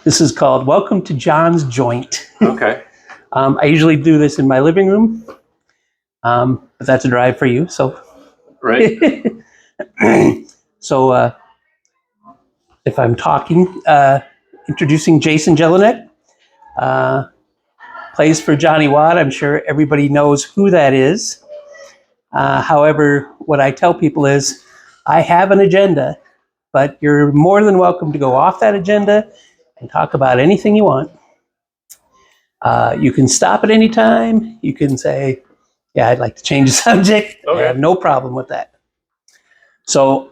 This is called Welcome to John's Joint. Okay. I usually do this in my living room, but that's a drive for you. So, Right. so if I'm talking, introducing Jason Jelinek, plays for Johnny Wad. I'm sure everybody knows who that is. However, what I tell people is I have an agenda, but you're more than welcome to go off that agenda and talk about anything you want. You can stop at any time. You can say, yeah, I'd like to change the subject. Okay. I have no problem with that. So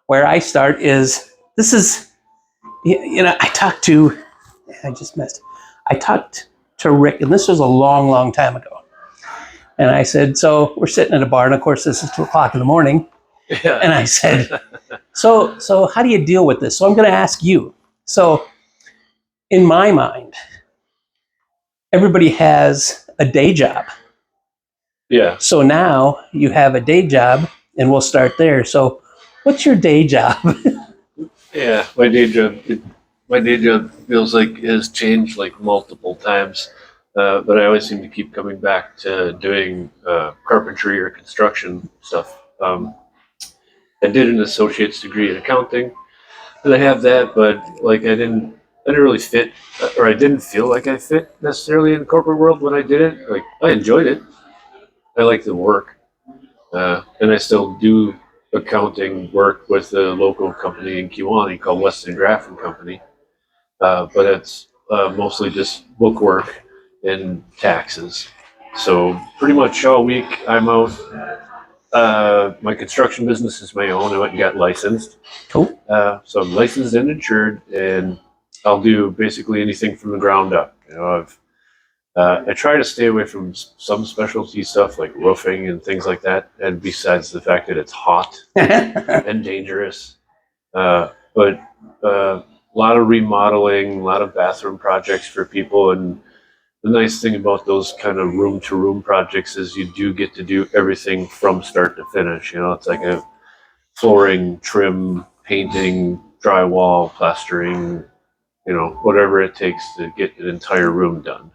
where I start is, this is, I talked to Rick, and this was a long, long time ago. And I said, so we're sitting at a bar, and of course this is 2:00 in the morning. Yeah. And I said, so how do you deal with this? So I'm going to ask you. So in my mind, everybody has a day job. Yeah. So now you have a day job, and we'll start there. So what's your day job? Yeah. My day job feels like it has changed like multiple times, but I always seem to keep coming back to doing carpentry or construction stuff. I did an associate's degree in accounting, and I have that, but like I didn't really fit, or I didn't feel like I fit necessarily in the corporate world when I did it. Like I enjoyed it. I like the work, and I still do accounting work with a local company in Kewanee called Weston Graff and Company, but it's mostly just book work and taxes. So pretty much all week I'm out. My construction business is my own. I went and got licensed. Cool. So I'm licensed and insured, and I'll do basically anything from the ground up. I try to stay away from some specialty stuff like roofing and things like that. And besides the fact that it's hot and dangerous, but a lot of remodeling, a lot of bathroom projects for people. And the nice thing about those kind of room to room projects is you do get to do everything from start to finish. It's like a flooring, trim, painting, drywall, plastering, whatever it takes to get an entire room done.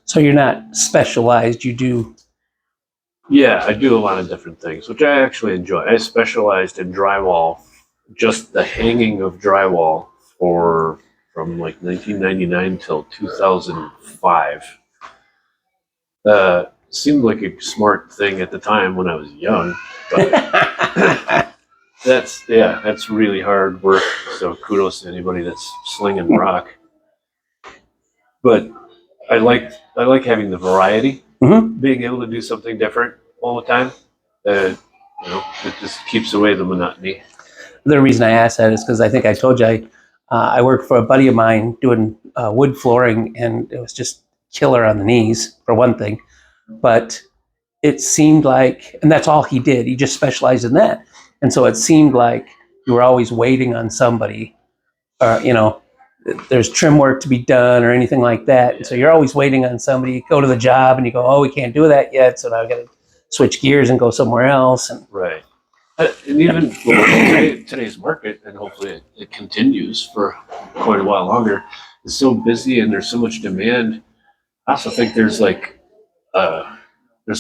So you're not specialized, you do. Yeah, I do a lot of different things, which I actually enjoy. I specialized in drywall, just the hanging of drywall from like 1999 till 2005. Seemed like a smart thing at the time when I was young, but that's really hard work. So kudos to anybody that's slinging rock. But I like having the variety, being able to do something different all the time. It just keeps away the monotony. The reason I asked that is because I think I told you I worked for a buddy of mine doing wood flooring, and it was just killer on the knees, for one thing. But it seemed like, and that's all he did, he just specialized in that. And so it seemed like you were always waiting on somebody, or, there's trim work to be done or anything like that. And so you're always waiting on somebody. You go to the job and you go, oh, we can't do that yet. So now I've got to switch gears and go somewhere else. And right. And even today's market, and hopefully it continues for quite a while longer, is so busy and there's so much demand. I also think there's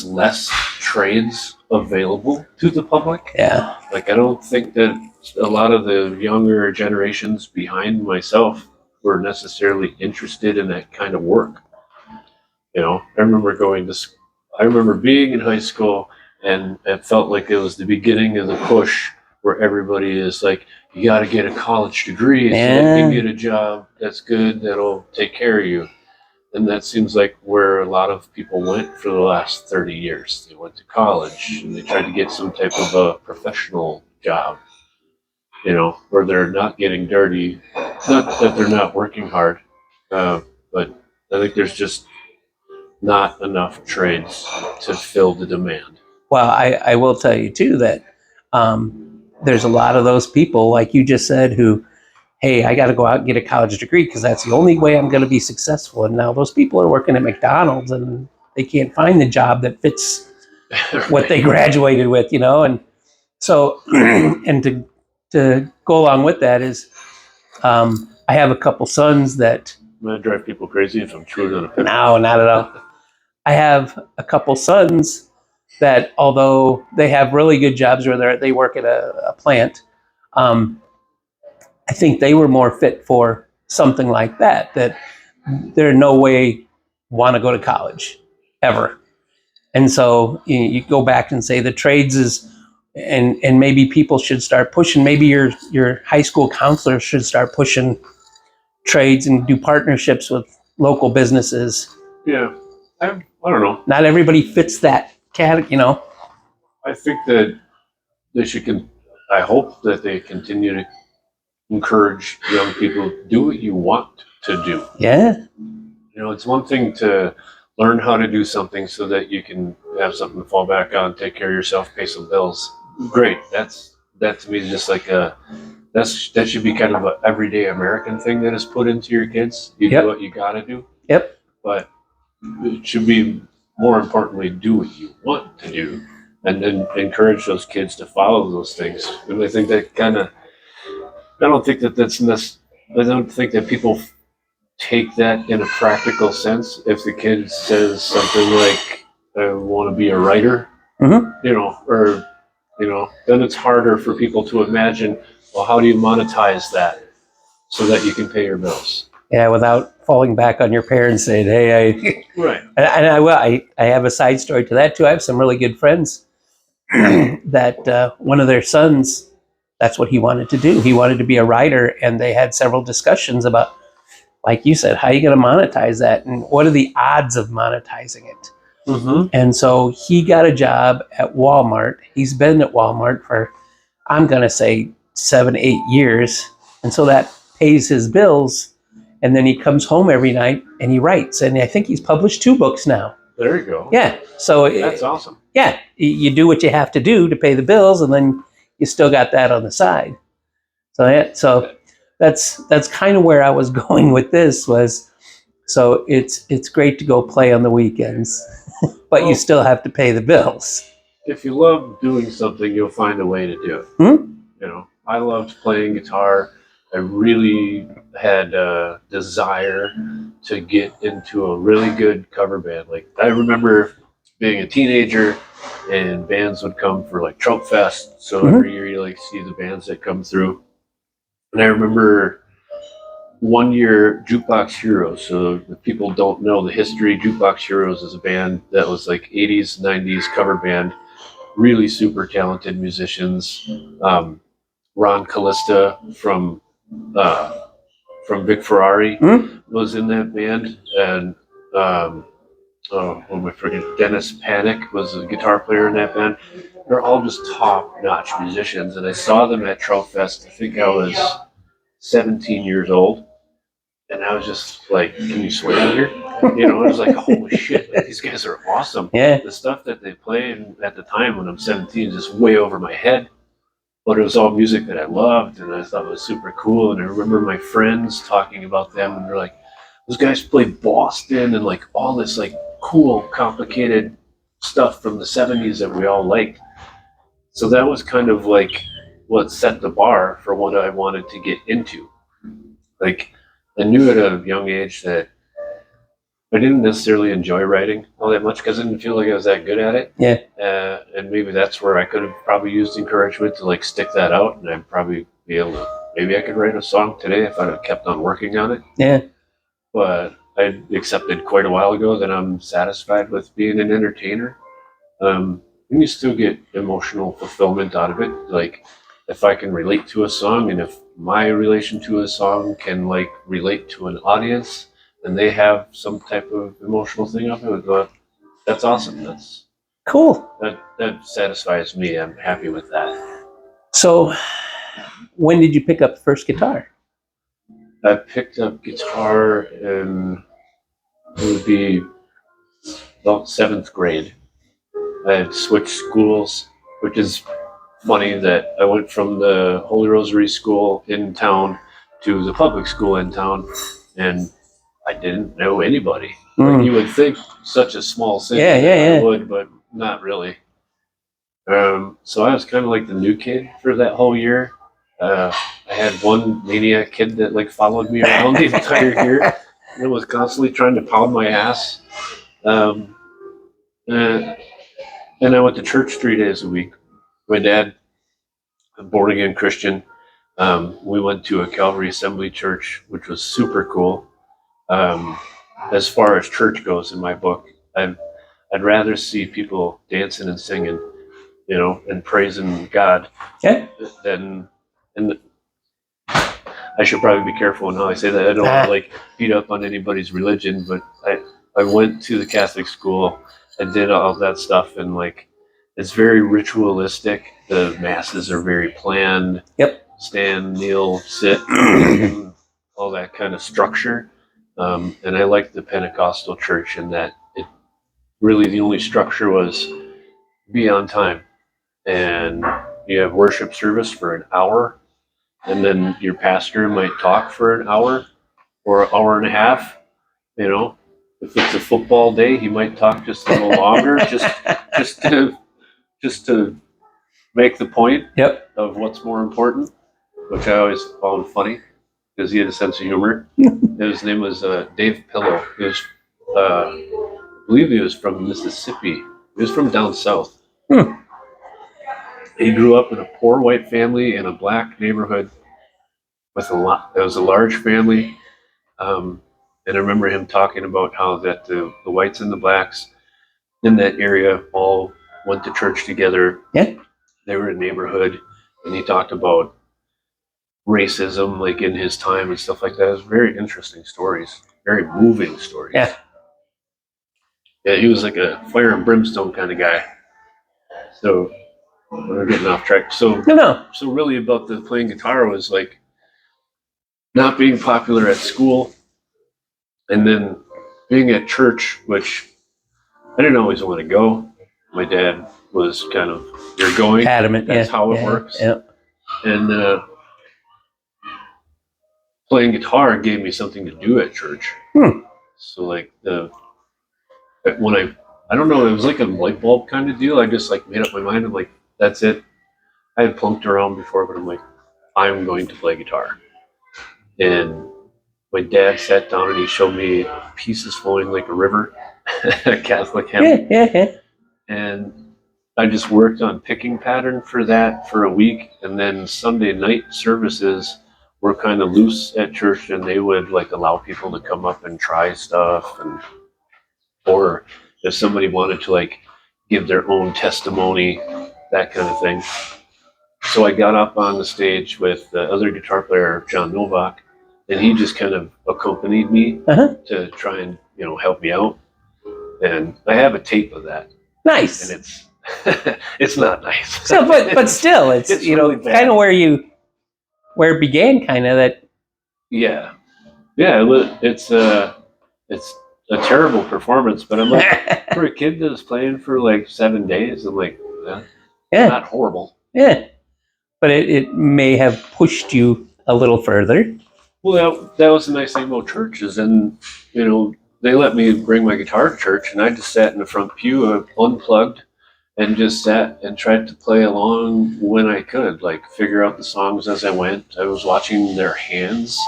less trades available to the public. Yeah. Like I don't think that a lot of the younger generations behind myself were necessarily interested in that kind of work. I remember being in high school, and it felt like it was the beginning of the push where everybody is like, you got to get a college degree so that you can get a job that's good, that'll take care of you. And that seems like where a lot of people went for the last 30 years. They went to college and they tried to get some type of a professional job, where they're not getting dirty. Not that they're not working hard, but I think there's just not enough trades to fill the demand. Well, I will tell you too that there's a lot of those people, like you just said, who, hey, I got to go out and get a college degree because that's the only way I'm going to be successful. And now those people are working at McDonald's and they can't find the job that fits Right. what they graduated with, And so, and to go along with that is, I have a couple sons that I'm gonna drive people crazy if I'm chewing on a pepper. no, not at all. I have a couple sons that, although they have really good jobs where they work at a plant, um, I think they were more fit for something like that. That they're no way want to go to college ever, and so you go back and say the trades is, and maybe people should start pushing. Maybe your high school counselor should start pushing trades and do partnerships with local businesses. Yeah, I don't know. Not everybody fits that cat, I think that they should. I hope that they continue to encourage young people to do what you want to do. Yeah. It's one thing to learn how to do something so that you can have something to fall back on, take care of yourself, pay some bills. Great. That to me just like that should be kind of an everyday American thing that is put into your kids. You Yep. do what you got to do. Yep. But it should be more importantly do what you want to do, and then encourage those kids to follow those things. And I think that I don't think that I don't think that people take that in a practical sense. If the kid says something like, "I want to be a writer," Mm-hmm. then it's harder for people to imagine. Well, how do you monetize that so that you can pay your bills? Yeah, without falling back on your parents saying, "Hey, Right. and I have a side story to that too. I have some really good friends that one of their sons, that's what he wanted to do. He wanted to be a writer, and they had several discussions about, like you said, how are you going to monetize that, and what are the odds of monetizing it? Mm-hmm. And so he got a job at Walmart. He's been at Walmart for, I'm going to say, 7, 8 years, and so that pays his bills. And then he comes home every night and he writes. And I think he's published 2 books now. There you go. Yeah. So That's awesome. Yeah, you do what you have to do to pay the bills, and then you still got that on the side. So that's kind of where I was going with this was. So it's great to go play on the weekends, but you still have to pay the bills. If you love doing something, you'll find a way to do it. I loved playing guitar. I really had a desire to get into a really good cover band. Like I remember being a teenager, and bands would come for like Trout Fest. So every year you like see the bands that come through. And I remember one year Jukebox Heroes. So if people don't know the history, Jukebox Heroes is a band that was like 80s, 90s cover band. Really super talented musicians. Ron Callista from Vic Ferrari was in that band, and what am I forgetting? Dennis Panic was a guitar player in that band. They're all just top-notch musicians, and I saw them at Trout Fest. I think I was 17 years old, and I was just like, "Can you swear in here?" I was like, "Holy shit! Like, these guys are awesome." Yeah. The stuff that they played at the time when I'm 17 is just way over my head. But it was all music that I loved, and I thought it was super cool. And I remember my friends talking about them, and they're like, "Those guys played Boston and like all this like cool, complicated stuff from the '70s that we all liked." So that was kind of like what set the bar for what I wanted to get into. Like I knew at a young age that I didn't necessarily enjoy writing all that much because I didn't feel like I was that good at it. Yeah. And maybe that's where I could have probably used encouragement to like stick that out, and I'd probably be able to. Maybe I could write a song today if I'd have kept on working on it. Yeah. But I accepted quite a while ago that I'm satisfied with being an entertainer. And you still get emotional fulfillment out of it. Like if I can relate to a song, and if my relation to a song can like relate to an audience, and they have some type of emotional thing of it, but that's awesome. That's cool. That satisfies me. I'm happy with that. So, when did you pick up the first guitar? I picked up guitar in it would be about 7th grade. I had switched schools, which is funny that I went from the Holy Rosary School in town to the public school in town, and I didn't know anybody. Like you would think such a small city I would, but not really. So I was kind of like the new kid for that whole year. I had one maniac kid that like followed me around the entire year and was constantly trying to pound my ass. Um, and, and I went to church 3 days a week. My dad, a born again Christian. We went to a Calvary Assembly church, which was super cool. Um, as far as church goes, in my book, I'd rather see people dancing and singing, and praising God Yeah. than. And I should probably be careful in how I say that. I don't want to like beat up on anybody's religion, but I went to the Catholic school and did all that stuff, and like it's very ritualistic. The masses are very planned. Yep. Stand, kneel, sit, all that kind of structure. And I liked the Pentecostal church in that it really the only structure was be on time, and you have worship service for an hour, and then your pastor might talk for an hour or an hour and a half. You know, if it's a football day, he might talk just a little longer, just to make the point Yep. of what's more important, which I always found funny because he had a sense of humor. His name was Dave Pillow. He was, I believe, he was from Mississippi. He was from down south. Hmm. He grew up in a poor white family in a black neighborhood with a lot. It was a large family. And I remember him talking about how that the whites and the blacks in that area all went to church together. Yeah. They were a neighborhood, and he talked about racism, like in his time and stuff like that. It was very interesting stories, very moving stories. Yeah. Yeah, he was like a fire and brimstone kind of guy. So we're getting off track. So No. so really about the playing guitar was like not being popular at school, and then being at church, which I didn't always want to go. My dad was kind of, you're going. Adamant. That's Yeah. how it Yeah. works. Yeah. And playing guitar gave me something to do at church. So like when I don't know, it was like a light bulb kind of deal. I just like made up my mind. I'm like, that's it. I had plunked around before, but I'm like, I'm going to play guitar. And my dad sat down and he showed me pieces flowing like a river, a Catholic hymn. Yeah. And I just worked on picking pattern for that for a week. And then Sunday night services were kind of loose at church, and they would like allow people to come up and try stuff, and or if somebody wanted to like give their own testimony, that kind of thing. So I got up on the stage with the other guitar player, John Novak, and he just kind of accompanied me to try and help me out. And I have a tape of that. Nice. And it's it's not nice. So, but still, it's really kind of where it began, kind of that. Yeah. It's a terrible performance, but I'm like, for a kid that was playing for like 7 days, I'm like, not horrible. Yeah, but it may have pushed you a little further. Well, that was the nice thing about churches, and they let me bring my guitar to church, and I just sat in the front pew, unplugged, and just sat and tried to play along when I could, like figure out the songs as I went. I was watching their hands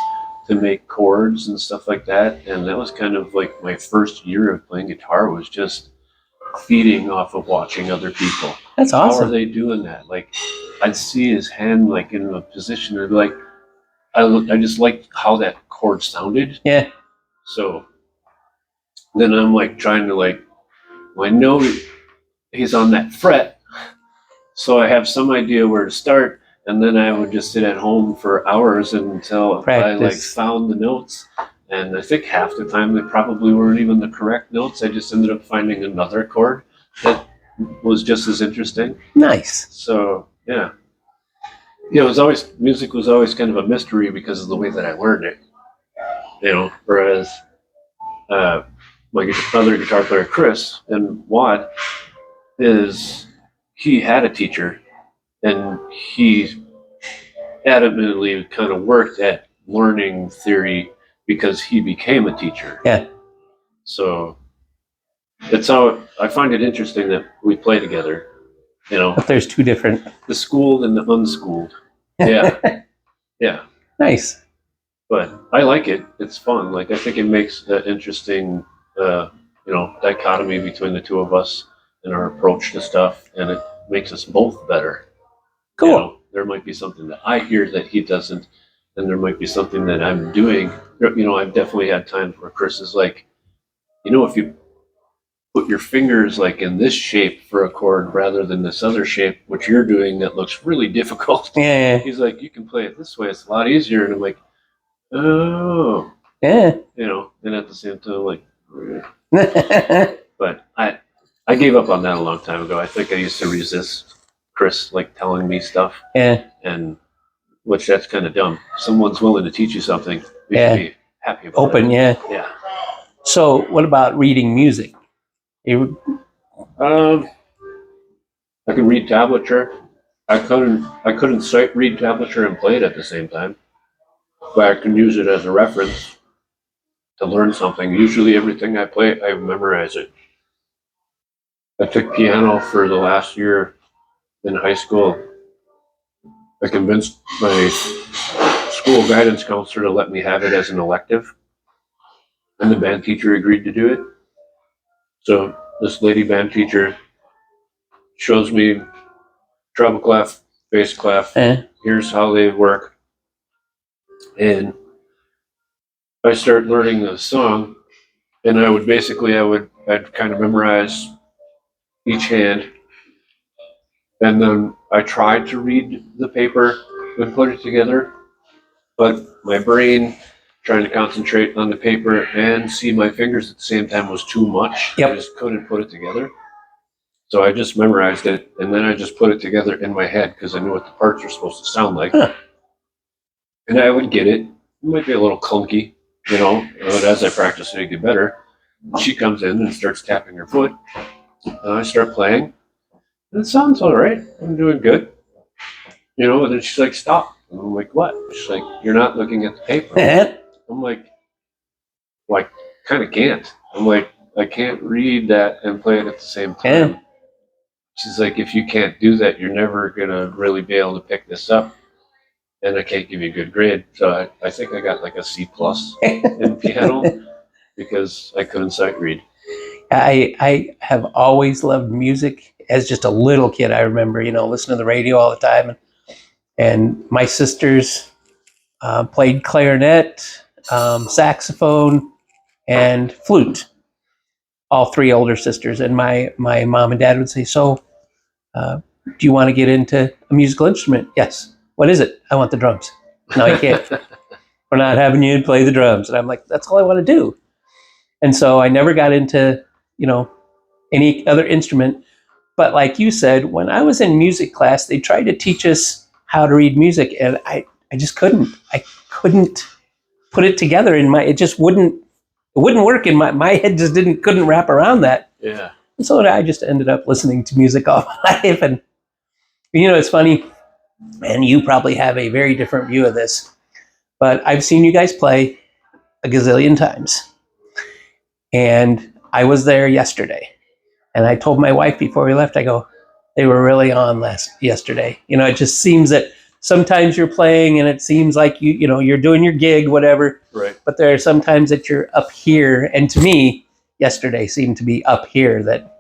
to make chords and stuff like that, and that was kind of like my first year of playing guitar, was just feeding off of watching other people. That's awesome. How are they doing that? Like, I'd see his hand like in a position, and like I just liked how that chord sounded. Yeah. So then I'm like trying to like, well, I know he's on that fret, so I have some idea where to start, and then I would just sit at home for hours until I like found the notes. And I think half the time they probably weren't even the correct notes. I just ended up finding another chord that was just as interesting. Nice. So yeah, music was always kind of a mystery because of the way that I learned it. Whereas my other guitar player, Chris and Wad, he had a teacher, and he adamantly kind of worked at learning theory because he became a teacher. Yeah. So it's how I find it interesting that we play together. But there's two different. The schooled and the unschooled. Yeah, yeah. Nice. But I like it. It's fun. Like I think it makes an interesting, dichotomy between the two of us and our approach to stuff, and it makes us both better. Cool. There might be something that I hear that he doesn't, and there might be something that I'm doing. I've definitely had times where Chris is like, if you put your fingers like in this shape for a chord rather than this other shape, which you're doing that looks really difficult. Yeah. He's like, you can play it this way. It's a lot easier. And I'm like, oh, Yeah. and at the same time, like, but I gave up on that a long time ago. I think I used to resist Chris like telling me stuff, Yeah. and which that's kind of dumb. If someone's willing to teach you something, you Yeah. should be happy about Open. it. Yeah. Yeah. So, what about reading music? You, I can read tablature. I couldn't sight read tablature and play it at the same time, but I can use it as a reference to learn something. Usually, everything I play, I memorize it. I took piano for the last year in high school. I convinced my school guidance counselor to let me have it as an elective, and the band teacher agreed to do it. So this lady band teacher shows me treble clef, bass clef. eh, Here's how they work, and I start learning the song, and I'd kind of memorize each hand, and then I tried to read the paper and put it together, but my brain trying to concentrate on the paper and see my fingers at the same time was too much. Yep. I just couldn't put it together. So I just memorized it, and then I just put it together in my head because I knew what the parts were supposed to sound like. Huh. And I would get it. It might be a little clunky, but as I practice it, I get better. She comes in and starts tapping her foot, and I start playing. And it sounds all right. I'm doing good. And then she's like, stop. And I'm like, what? She's like, you're not looking at the paper. eh, I'm like, well, I kind of can't. I'm like, I can't read that and play it at the same time. Yeah. She's like, if you can't do that, you're never going to really be able to pick this up. And I can't give you a good grade. So I think I got like a C plus in piano because I couldn't sight read. I have always loved music. As just a little kid, I remember, listening to the radio all the time. And my sisters played clarinet, saxophone, and flute. All three older sisters. And my mom and dad would say, so, do you want to get into a musical instrument? Yes. What is it? I want the drums. No, you can't. We're not having you play the drums. And I'm like, that's all I want to do. And so I never got into, any other instrument. But like you said, when I was in music class, they tried to teach us how to read music, and I just couldn't. I couldn't put it together in it just wouldn't work in my head just couldn't wrap around that. Yeah. And so I just ended up listening to music all my life. And it's funny, and you probably have a very different view of this, but I've seen you guys play a gazillion times. And I was there yesterday. And I told my wife before we left, I go, they were really on yesterday. It just seems that sometimes you're playing and it seems like you're doing your gig, whatever. Right. But there are some times that you're up here. And to me, yesterday seemed to be up here that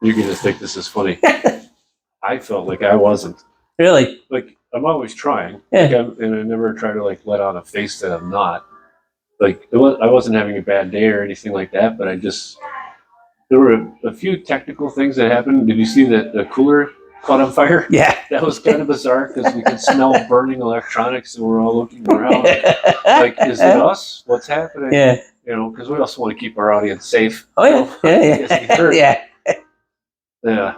You're going to think this is funny. I felt like I wasn't. really, Like, I'm always trying. Yeah. And I never try to, like, let on a face that I'm not. Like, I wasn't having a bad day or anything like that, but there were a few technical things that happened. Did you see that the cooler caught on fire? yeah. That was kind of bizarre because we could smell burning electronics and we're all looking around. Like, is it us? What's happening? Yeah. Because we also want to keep our audience safe. Oh, yeah. Yeah. Yeah.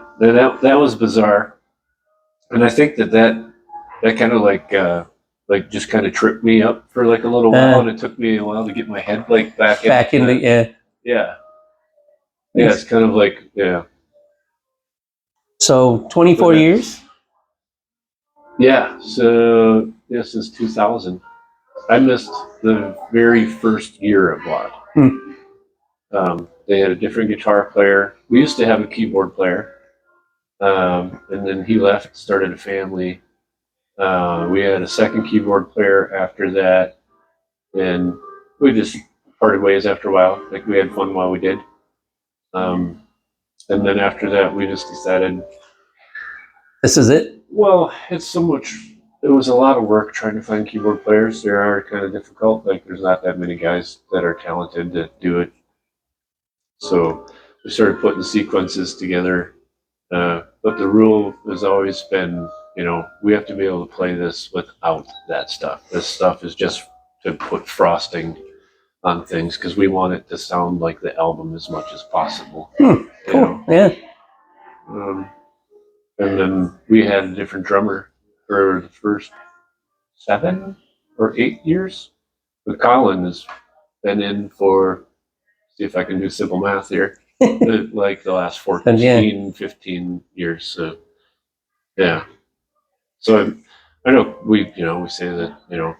That was bizarre. And I think that kind of like just kind of tripped me up for like a little while, and it took me a while to get my head like back into yeah. Yeah, it's kind of like, yeah. So 24 years? Yeah, so since 2000. I missed the very first year of Wad. They had a different guitar player. We used to have a keyboard player, and then he left, started a family, We had a second keyboard player after that, and we just parted ways after a while. Like we had fun while we did. Um, and then after that, we just decided, This is it. well, it's so much. It was a lot of work trying to find keyboard players. They are kind of difficult. Like there's not that many guys that are talented to do it. So we started putting sequences together. But the rule has always been, we have to be able to play this without that stuff. This stuff is just to put frosting on things because we want it to sound like the album as much as possible. Cool. Yeah. And then we had a different drummer for the first 7 or 8 years. But Colin has been in for, see if I can do simple math here, like the last 14, 15 years. So, yeah. So I know we say that,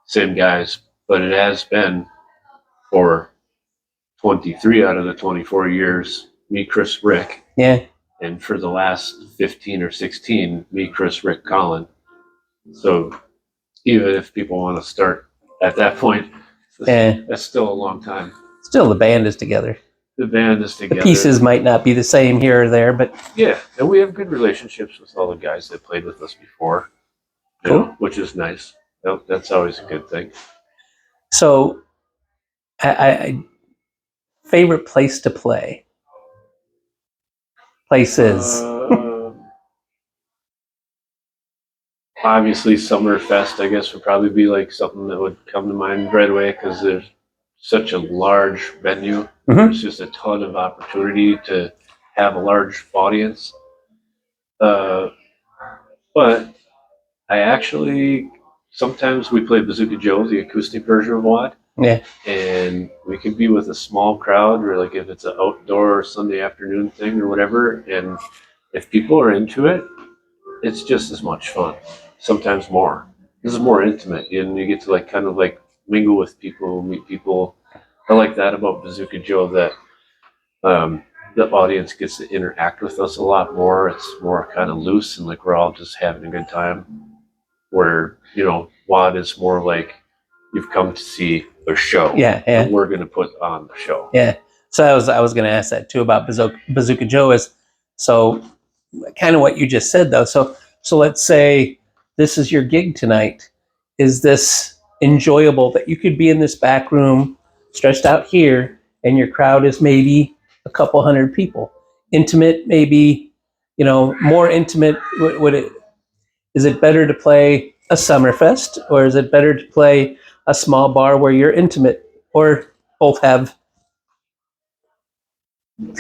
same guys, but it has been for 23 out of the 24 years, me, Chris, Rick. Yeah. And for the last 15 or 16, me, Chris, Rick, Colin. So even if people want to start at that point, that's still a long time. Still, the band is together. The band is together. The pieces might not be the same here or there, but yeah, and we have good relationships with all the guys that played with us before, which is nice. That's always a good thing. So, I favorite place to play. Places. Obviously, Summerfest, I guess, would probably be like something that would come to mind right away because there's such a large venue. Mm-hmm. There's just a ton of opportunity to have a large audience. But I actually, sometimes we play Bazooka Joe, the acoustic version of Wad. Yeah. And we could be with a small crowd, or like if it's an outdoor Sunday afternoon thing or whatever. And if people are into it, it's just as much fun. Sometimes more. This is more intimate, and you get to like kind of like mingle with people, meet people. I like that about Bazooka Joe, that the audience gets to interact with us a lot more. It's more kind of loose and like we're all just having a good time. Where Wad is more like you've come to see a show. Yeah. And we're going to put on the show. Yeah. So I was going to ask that too about Bazooka Joe. Is so kind of what you just said though. So let's say this is your gig tonight. Is this enjoyable that you could be in this back room, stretched out here, and your crowd is maybe a couple hundred people? Intimate, maybe, more intimate. Is it better to play a Summerfest, or is it better to play a small bar where you're intimate, or both have?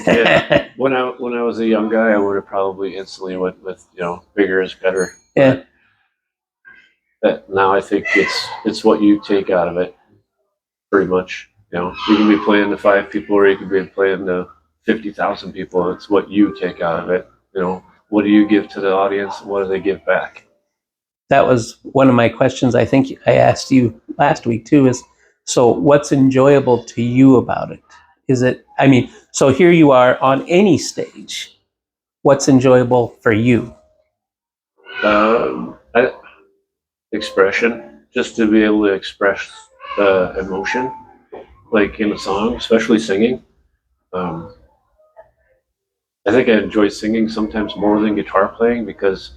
Yeah. When I was a young guy, I would have probably instantly went with bigger is better. Yeah. But now I think it's what you take out of it, pretty much. You can be playing to 5 people, or you can be playing to 50,000 people. It's what you take out of it. What do you give to the audience? What do they give back? That was one of my questions. I think I asked you last week too. Is so what's enjoyable to you about it? Is it? I mean, so here you are on any stage. What's enjoyable for you? Expression, just to be able to express emotion, like in a song, especially singing. I think I enjoy singing sometimes more than guitar playing because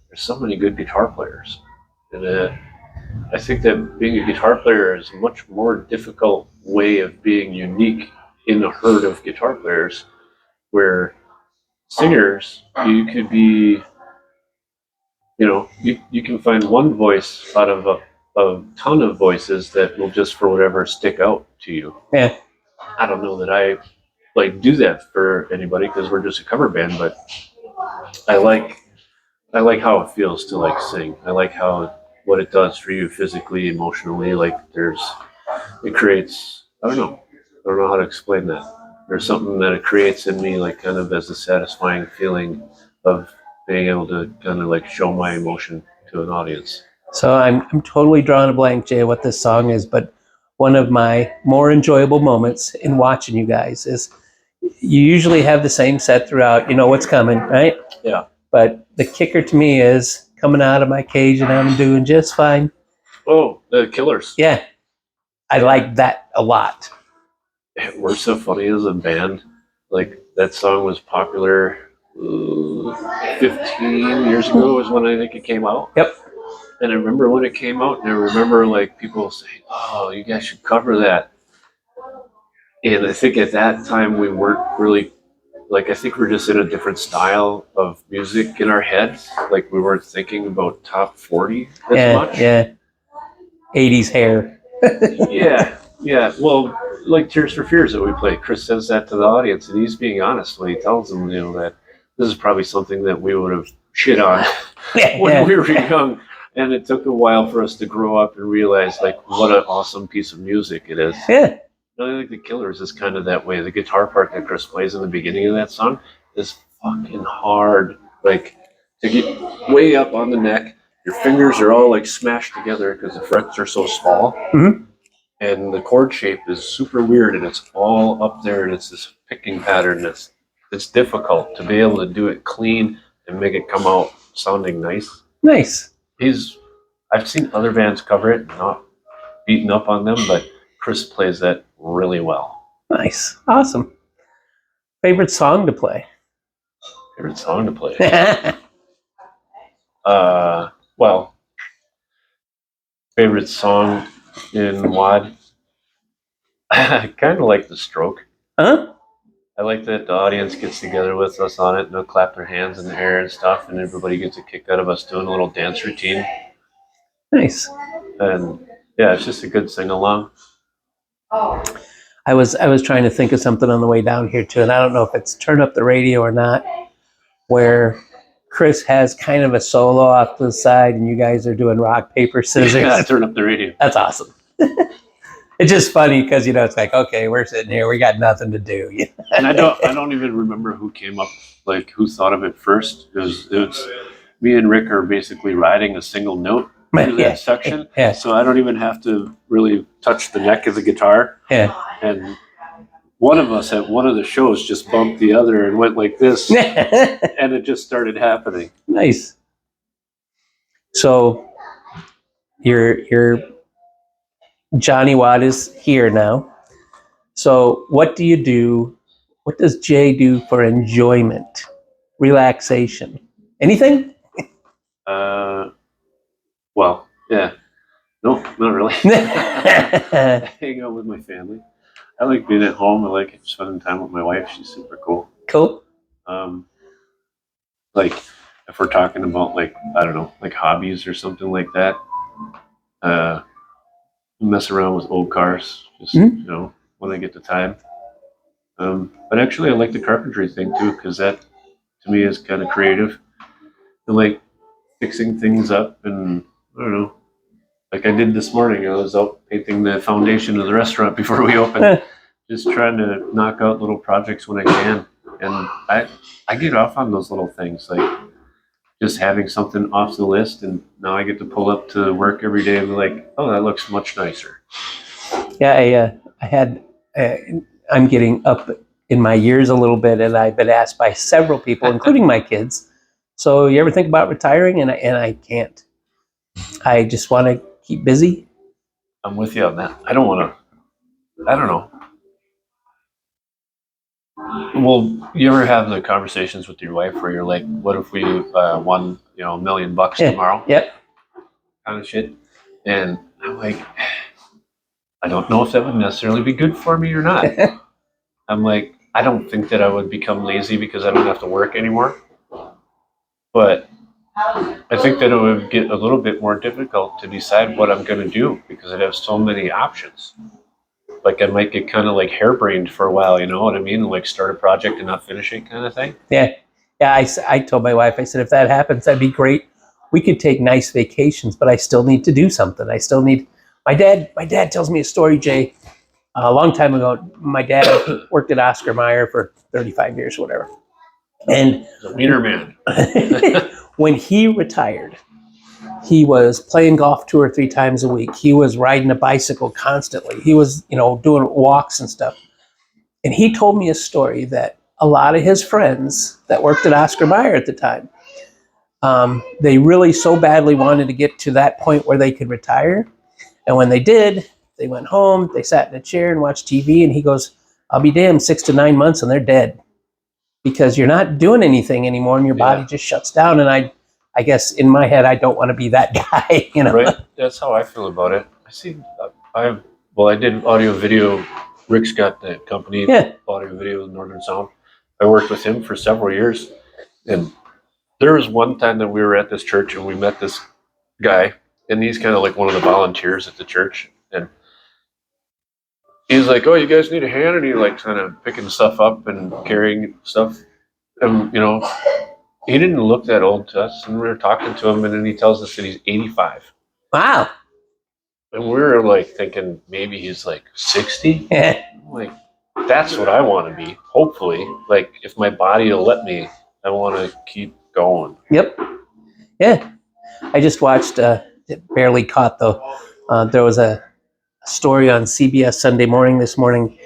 there's so many good guitar players. And I think that being a guitar player is a much more difficult way of being unique in a herd of guitar players, where singers, you could be, you can find one voice out of a ton of voices that will just for whatever stick out to you. Yeah. I don't know that I do that for anybody because we're just a cover band, but I like how it feels to sing. I like what it does for you physically, emotionally. It creates, I don't know how to explain that. There's something that it creates in me, kind of as a satisfying feeling of being able to kind of show my emotion to an audience. So I'm totally drawing a blank, Jay, what this song is, but one of my more enjoyable moments in watching you guys is you usually have the same set throughout. You know what's coming, right? Yeah. But the kicker to me is coming out of my cage, and I'm doing just fine. Oh, the Killers. Yeah, I like that a lot. We're so funny as a band. Like that song was popular 15 years ago was when I think it came out. Yep. And I remember when it came out, and I remember like people saying, "Oh, you guys should cover that." And I think at that time we weren't really like I think we're just in a different style of music in our heads. Like we weren't thinking about top 40 as Yeah, much. yeah. 80s hair. Yeah, yeah. Well, like Tears for Fears that we play, Chris says that to the audience, and he's being honest when he tells them, that this is probably something that we would have shit on when we were young. And it took a while for us to grow up and realize like what an awesome piece of music it is. Yeah. I think the Killers is kind of that way. The guitar part that Chris plays in the beginning of that song is fucking hard. Like to get way up on the neck, your fingers are all like smashed together because the frets are so small. Mm-hmm. And the chord shape is super weird, and it's all up there, and it's this picking pattern that's it's difficult to be able to do it clean and make it come out sounding nice. Nice. I've seen other bands cover it, not beating up on them, but Chris plays that really well. Nice. Awesome. Favorite song to play? Favorite song to play? Well, favorite song in Wad? I kind of like The Stroke. Huh? I like that the audience gets together with us on it and they'll clap their hands in the air and stuff, and everybody gets a kick out of us doing a little dance routine. Nice. And yeah, it's just a good sing along. I was trying to think of something on the way down here too, and I don't know if it's turn up the radio or not, where Chris has kind of a solo off to the side and you guys are doing rock, paper, scissors. Yeah, turn up the radio. That's awesome. It's just funny because it's like, okay, we're sitting here, we got nothing to do. And I don't even remember who came up, like who thought of it first. It was me and Rick are basically riding a single note through that section. Yeah. So I don't even have to really touch the neck of the guitar. Yeah. And one of us at one of the shows just bumped the other and went like this, and it just started happening. Nice. So your Johnny Wad is here now. So what do you do? What does Jay do for enjoyment, relaxation? Anything? Well, yeah. No, not really. I hang out with my family. I like being at home. I like spending time with my wife. She's super cool. Cool. Like if we're talking about like, I don't know, like hobbies or something like that, mess around with old cars, just, when I get the time. But actually I like the carpentry thing too, because that to me is kind of creative. I like fixing things up, and I don't know, like I did this morning. I was out painting the foundation of the restaurant before we opened, just trying to knock out little projects when I can. And I get off on those little things, like just having something off the list, and now I get to pull up to work every day and be like, oh, that looks much nicer. Yeah, I'm getting up in my years a little bit, and I've been asked by several people, including my kids, so you ever think about retiring? And I can't. I just want to keep busy. I'm with you on that. I don't know. Well, you ever have the conversations with your wife where you're like, what if we won, $1 million tomorrow? Yep. Kind of shit. And I'm like, I don't know if that would necessarily be good for me or not. I'm like, I don't think that I would become lazy because I don't have to work anymore. But I think that it would get a little bit more difficult to decide what I'm going to do because I'd have so many options. Like I might get kind of like harebrained for a while, you know what I mean? Like start a project and not finish it kind of thing. Yeah. I told my wife, I said, if that happens, that'd be great. We could take nice vacations, but I still need to do something. I still need, my dad tells me a story, Jay. A long time ago, my dad worked at Oscar Mayer for 35 years, or whatever. And the wiener man. When he retired, he was playing golf 2 or 3 times a week. He was riding a bicycle constantly. He was, doing walks and stuff. And he told me a story that a lot of his friends that worked at Oscar Mayer at the time, They really so badly wanted to get to that point where they could retire. And when they did, they went home, they sat in a chair and watched TV. And he goes, I'll be damned, 6 to 9 months and they're dead because you're not doing anything anymore and your body just shuts down. And I guess in my head, I don't want to be that guy, you know? Right. That's how I feel about it. I see, I did audio video. Rick's got that company, audio video with Northern Sound. I worked with him for several years. And there was one time that we were at this church and we met this guy, and he's kind of like one of the volunteers at the church. And he's like, "Oh, you guys need a hand?" And he like kind of picking stuff up and carrying stuff. And he didn't look that old to us. And we were talking to him, and then he tells us that he's 85. Wow. And we were like thinking maybe he's like 60. Yeah. Like, that's what I want to be. Hopefully, like if my body will let me, I want to keep going. Yep. Yeah. I just watched, barely caught though. There was a story on CBS Sunday Morning this morning.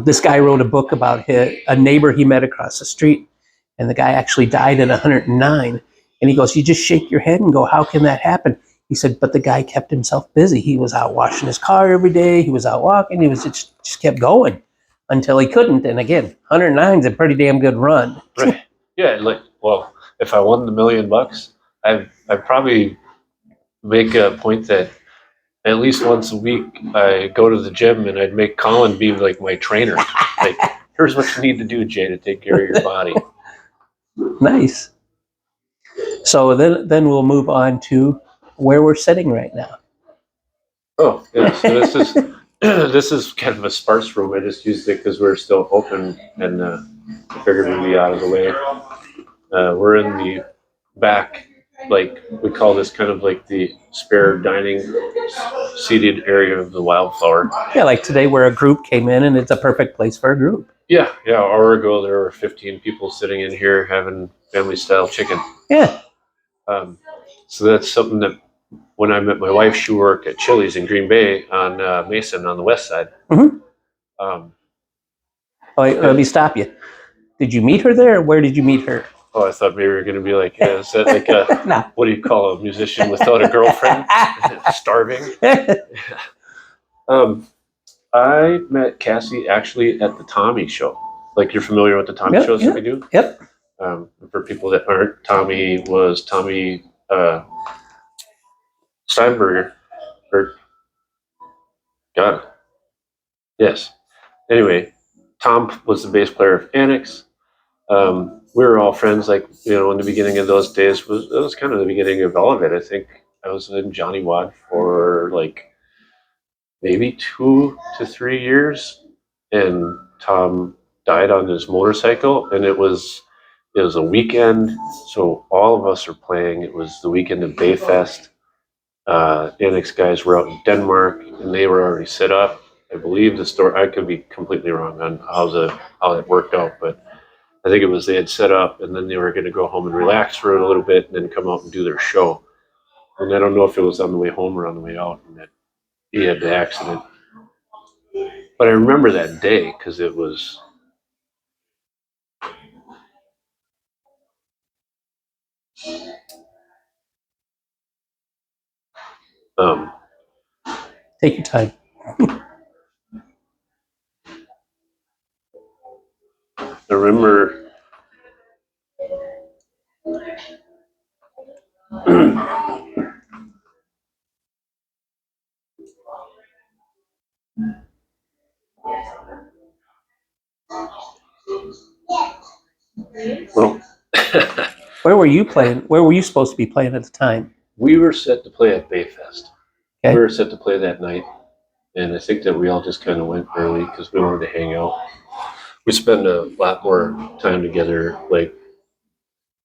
This guy wrote a book about a neighbor he met across the street, and the guy actually died at 109. And he goes, you just shake your head and go, how can that happen? He said, but the guy kept himself busy. He was out washing his car every day. He was out walking. He was just kept going until he couldn't. And again, 109 is a pretty damn good run. Right. Yeah. Like, well, if I won the $1 million, I'd probably make a point that at least once a week I go to the gym and I'd make Colin be like my trainer. Like, here's what you need to do, Jay, to take care of your body. Nice. So then we'll move on to where we're sitting right now. Oh, yeah. So this is kind of a sparse room. I just used it because we're still open, and I figured we'd be out of the way. We're in the back, like we call this kind of like the spare dining seated area of the Wildflower. Yeah, like today where a group came in, and it's a perfect place for a group. Yeah. An hour ago, there were 15 people sitting in here having family-style chicken. Yeah. So that's something that when I met my wife, she worked at Chili's in Green Bay on Mason on the west side. Mm-hmm. Let me stop you. Did you meet her there, or where did you meet her? Oh, I thought maybe we were going to be like, is that like a, No. What do you call a musician without a girlfriend? Starving? I met Cassie actually at the Tommy show. Like, you're familiar with the Tommy shows that we do? Yep. For people that aren't, Tommy was Tommy Steinberger. Or, God. Yes. Anyway, Tom was the bass player of Annex. We were all friends, like, in the beginning of those days. It was kind of the beginning of all of it. I think I was in Johnny Wad for like maybe 2 to 3 years, and Tom died on his motorcycle, and it was a weekend, so all of us are playing. It was the weekend of Bayfest. Annex guys were out in Denmark, and they were already set up. I believe the story. I could be completely wrong on how it worked out, but I think it was they had set up, and then they were going to go home and relax for a little bit, and then come out and do their show. And I don't know if it was on the way home or on the way out, and that he had the accident. But I remember that day because it was. Take your time. I remember. Well, Where were you playing? Where were you supposed to be playing at the time? We were set to play at Bayfest. Okay. We were set to play that night, and I think that we all just kind of went early because we wanted to hang out. We spent a lot more time together. Like,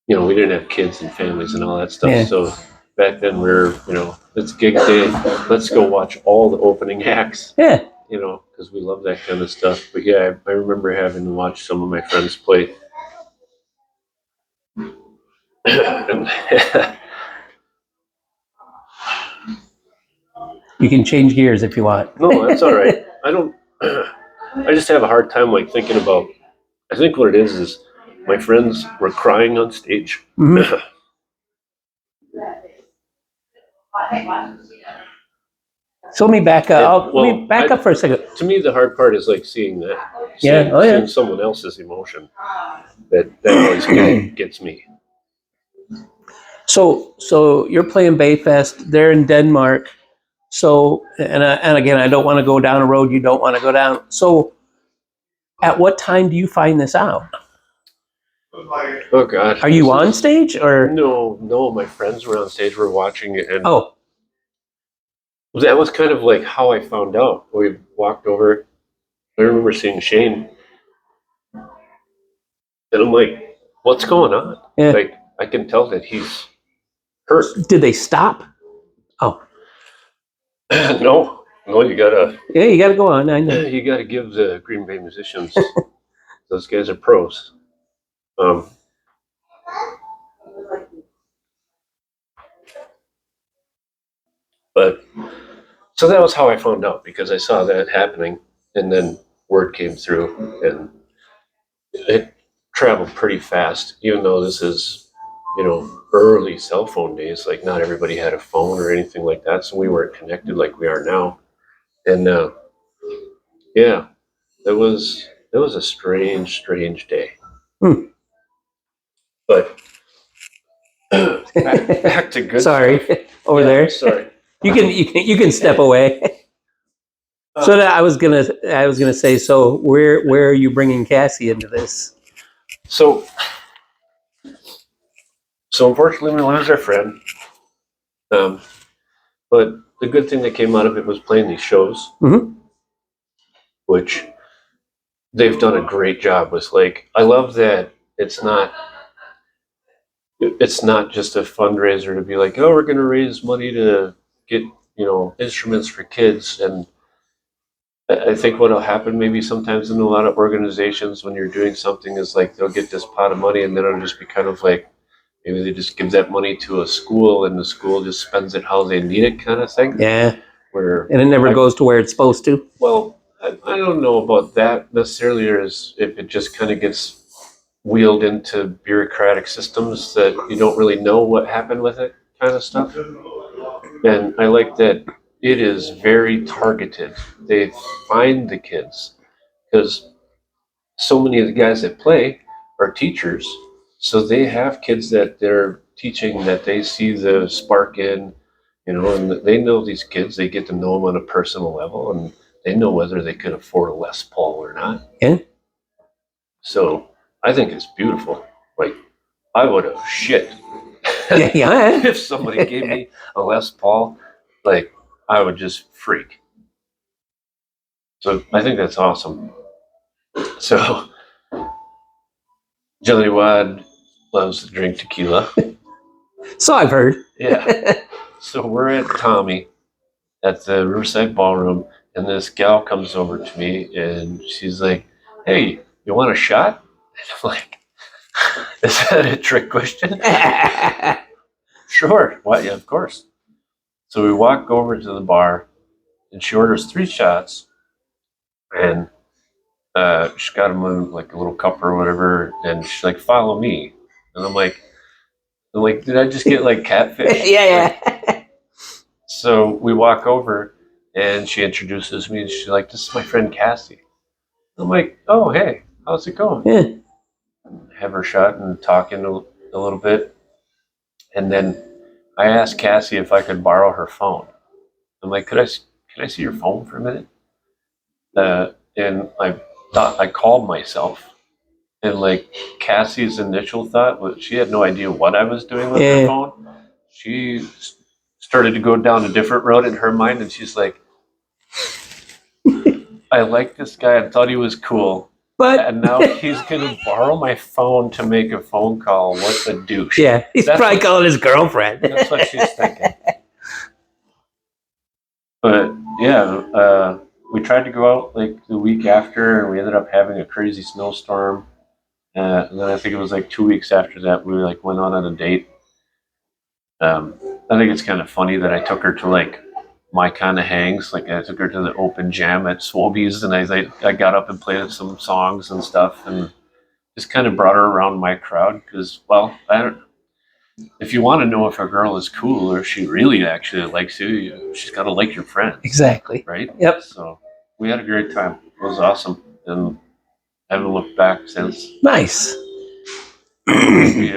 we didn't have kids and families and all that stuff. Yeah. So back then we were, it's gig day. Let's go watch all the opening acts. Yeah. Because we love that kind of stuff. But yeah, I remember having to watch some of my friends play. You can change gears if you want. No, that's all right. I just have a hard time like thinking about. I think what it is my friends were crying on stage. Mm-hmm. So let me back up. Well, Let me back up for a second. To me, the hard part is like seeing that. Yeah. Oh, yeah. Seeing someone else's emotion. That always gets me. So you're playing Bayfest. They're in Denmark. So and again, I don't want to go down a road you don't want to go down. So, at what time do you find this out? Oh God! Are you on stage or no? My friends were on stage. We're watching it, and oh, that was kind of like how I found out. We walked over. I remember seeing Shane, and I'm like, "What's going on?" yeah. Like I can tell that he's hurt. Did they stop? Oh, No, you gotta. yeah, you got to go on. I know. You gotta give the Green Bay musicians. Those guys are pros. But so that was how I found out because I saw that happening, and then word came through, and it traveled pretty fast. Even though this is, early cell phone days, like not everybody had a phone or anything like that, so we weren't connected like we are now. And yeah, it was a strange day. But back to good. Sorry, stuff. over there. Sorry. You can step away. So that I was gonna say. So where are you bringing Cassie into this? So unfortunately, we lose our friend. But the good thing that came out of it was playing these shows, which they've done a great job with. Like, I love that it's not just a fundraiser to be like, oh, we're going to raise money to get instruments for kids. And I think what'll happen maybe sometimes in a lot of organizations when you're doing something is like they'll get this pot of money and then it'll just be kind of like maybe they just give that money to a school and the school just spends it how they need it kind of thing. Yeah. Where and it never goes to where it's supposed to. Well, I don't know about that necessarily, or as if it just kind of gets wheeled into bureaucratic systems that you don't really know what happened with it, kind of stuff. And I like that it is very targeted. They find the kids because so many of the guys that play are teachers, so they have kids that they're teaching that they see the spark in, and they know these kids. They get to know them on a personal level, and they know whether they could afford a Les Paul or not. Yeah. So I think it's beautiful. Like I would have shit Yeah. if somebody gave me a Les Paul. Like I would just freak. So I think that's awesome. So Johnny Wad loves to drink tequila. So I've heard. Yeah. So we're at Tommy at the Riverside Ballroom, and this gal comes over to me, and she's like, "Hey, you want a shot?" And I'm like, "Is that a trick question?" Sure. Why? Yeah, of course. So we walk over to the bar, and she orders 3 shots, and she's got them in like a little cup or whatever, and she's like, "Follow me," and I'm like, did I just get like catfish? Yeah. Like, so we walk over, and she introduces me, and she's like, "This is my friend Cassie." I'm like, "Oh, hey, how's it going?" Yeah. Have her shot and talking a little bit, and then I asked Cassie if I could borrow her phone. I'm like, can I see your phone for a minute?" And I thought I called myself, and like Cassie's initial thought was she had no idea what I was doing with her phone. She started to go down a different road in her mind, and she's like, "I like this guy. I thought he was cool, and now he's gonna borrow my phone to make a phone call. What a douche!" Yeah, he's probably calling his girlfriend. That's what she's thinking. But yeah, we tried to go out like the week after, and we ended up having a crazy snowstorm. And then I think it was like 2 weeks after that we like went on a date. I think it's kind of funny that I took her to like my kind of hangs. Like I took her to the open jam at Swobies, and I got up and played some songs and stuff, and just kind of brought her around my crowd because, well, if you want to know if a girl is cool or if she really actually likes you, she's got to like your friends, Exactly. right? Yep. So we had a great time. It was awesome, and I haven't looked back since. Nice. We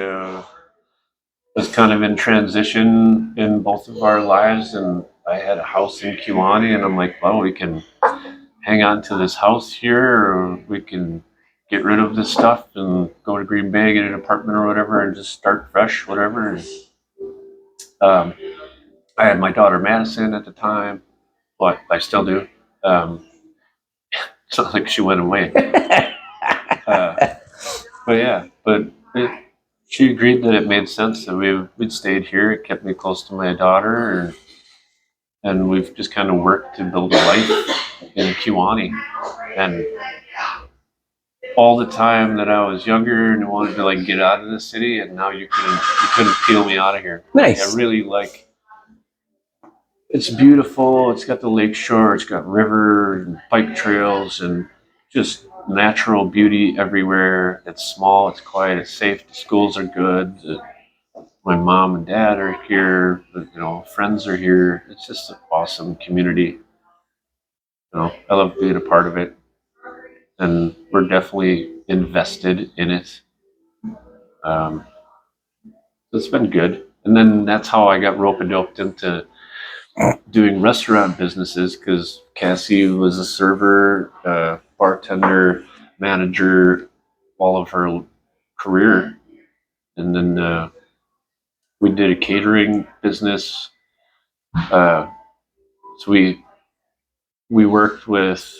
was kind of in transition in both of our lives, and I had a house in Kiwani, and I'm like, well, we can hang on to this house here, or we can get rid of this stuff and go to Green Bay, get an apartment or whatever, and just start fresh, whatever. And, um, I had my daughter Madison at the time, but I still do. Um, it's not like she went away. But yeah, she agreed that it made sense that we'd stayed here. It kept me close to my daughter, and we've just kind of worked to build a life in Kiwani. And all the time that I was younger and wanted to like get out of the city, and now you couldn't peel me out of here. Nice. I really like. It's beautiful. It's got the lake shore. It's got river and bike trails and just natural beauty everywhere. It's small. It's quiet. It's safe. The schools are good. My mom and dad are here. Friends are here. It's just an awesome community. I love being a part of it, and we're definitely invested in it. Um, it's been good. And then that's how I got rope-a-doped into doing restaurant businesses, because Cassie was a server, bartender, manager, all of her career. And then we did a catering business. So we worked with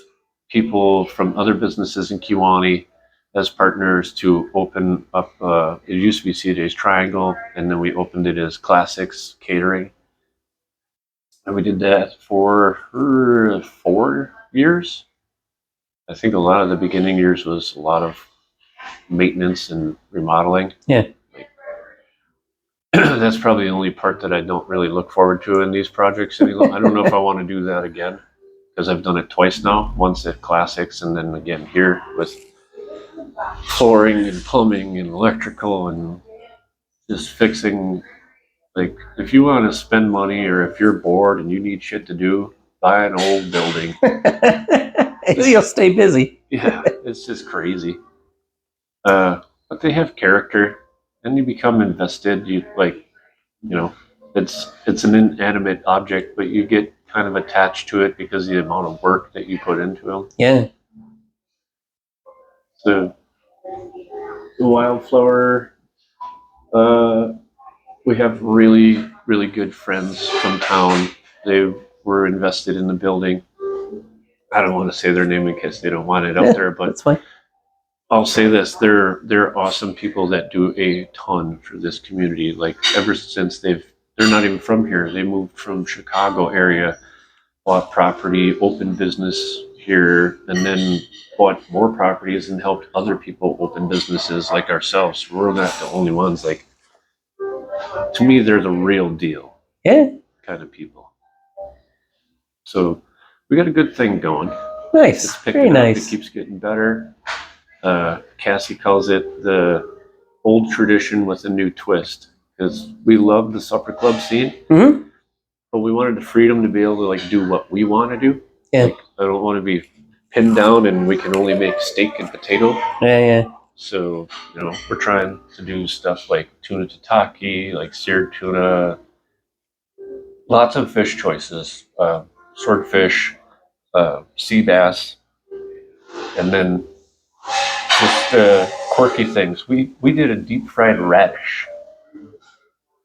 people from other businesses in Kiwani as partners to open up. It used to be CJ's Triangle, and then we opened it as Classics Catering, and we did that for 4 years. I think a lot of the beginning years was a lot of maintenance and remodeling. Yeah. That's probably the only part that I don't really look forward to in these projects any longer. I don't know if I want to do that again, because I've done it twice now. Once at Classics, and then again here with flooring and plumbing and electrical and just fixing. Like, if you want to spend money or if you're bored and you need shit to do, buy an old building. You'll stay busy. Yeah, it's just crazy. But they have character, and you become invested. It's an inanimate object, but you get kind of attached to it because of the amount of work that you put into them. Yeah. So the wildflower, we have really, really good friends from town. They were invested in the building. I don't want to say their name in case they don't want it out there, but that's fine. I'll say this: they're awesome people that do a ton for this community. Like, ever since they're not even from here. They moved from Chicago area, bought property, opened business here, and then bought more properties and helped other people open businesses like ourselves. We're not the only ones. Like, to me, they're the real deal. Yeah. Kind of people. So we got a good thing going. Nice. It's picking Very up. nice. It keeps getting better. Cassie calls it the old tradition with a new twist, because we love the supper club scene, Mm-hmm. but we wanted the freedom to be able to like do what we want to do. Yeah. Like, I don't want to be pinned down and we can only make steak and potato. Yeah. So, we're trying to do stuff like tuna tataki, like seared tuna, lots of fish choices, swordfish, sea bass, and then just quirky things. We did a deep fried radish.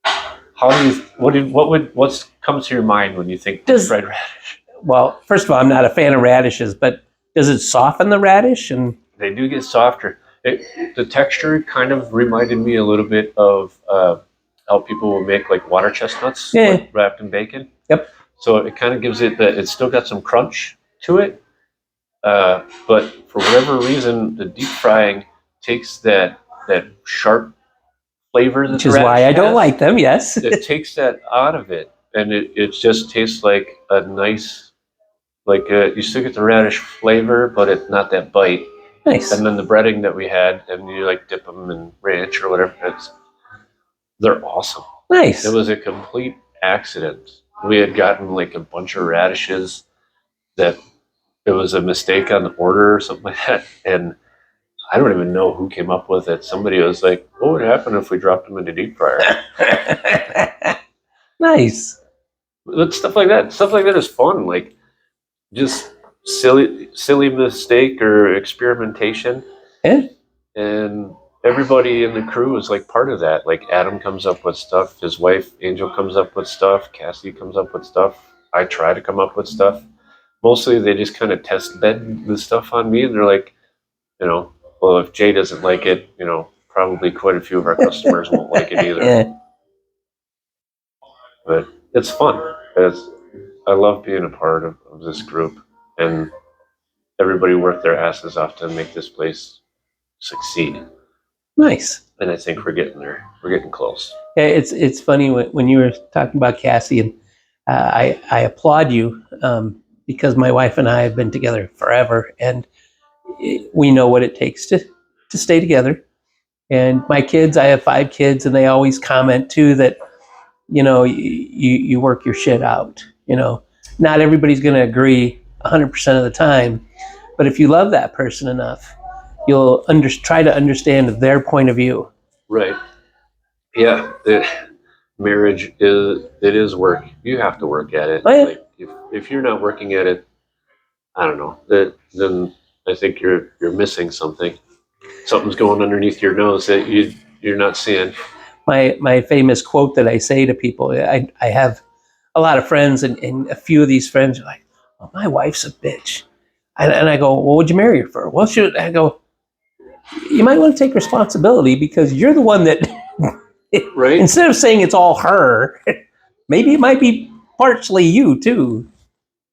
How do you? What comes to your mind when you think deep fried radish? Well, first of all, I'm not a fan of radishes, but does it soften the radish? And they do get softer. The texture kind of reminded me a little bit of how people will make like water chestnuts, like wrapped in bacon. Yep. So it kind of gives it that. It's still got some crunch to it, but for whatever reason, the deep frying takes that sharp flavor that which is why I don't like them. Yes. It takes that out of it, and it just tastes like a nice, you still get the radish flavor, but it's not that bite. Nice. And then the breading that we had, and you like dip them in ranch or whatever. They're awesome. Nice. It was a complete accident. We had gotten like a bunch of radishes that it was a mistake on the order or something like that. And I don't even know who came up with it. Somebody was like, what would happen if we dropped them in a deep fryer? Nice. But stuff like that is fun. Like just silly mistake or experimentation. Yeah. And everybody in the crew is like part of that. Like Adam comes up with stuff, his wife Angel comes up with stuff, Cassie comes up with stuff. I try to come up with stuff. Mostly they just kind of test bed the stuff on me, and they're like, well, if Jay doesn't like it, probably quite a few of our customers won't like it either. Yeah. But it's fun. I love being a part of this group, and everybody worked their asses off to make this place succeed. Nice. And I think we're getting there. We're getting close. Yeah, it's funny when you were talking about Cassie, and I applaud you because my wife and I have been together forever, and we know what it takes to stay together. And my kids, I have 5 kids, and they always comment too that you work your shit out. Not everybody's going to agree 100% of the time, but if you love that person enough, you'll try to understand their point of view. Right. Yeah. Marriage is work. You have to work at it. Oh, yeah. Like if you're not working at it, I don't know. Then I think you're missing something. Something's going underneath your nose that you're not seeing. My famous quote that I say to people, I have a lot of friends, and a few of these friends are like, "Well, my wife's a bitch," and I go, "Well, what'd you marry her for?" Well, I go, "You might want to take responsibility because you're the one that." Right. Instead of saying it's all her, maybe it might be partially you too.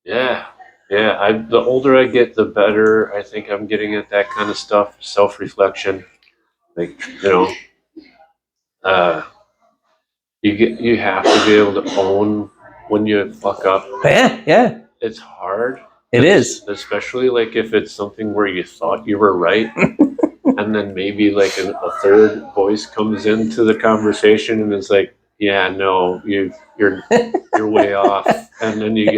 Yeah. Yeah. The older I get, the better I think I'm getting at that kind of stuff. Self-reflection. Like, uh, you have to be able to own when you fuck up. Yeah, It's hard. it is. Especially like if it's something where you thought you were right, and then maybe like a third voice comes into the conversation and is like, "Yeah, no, you're way off," and then you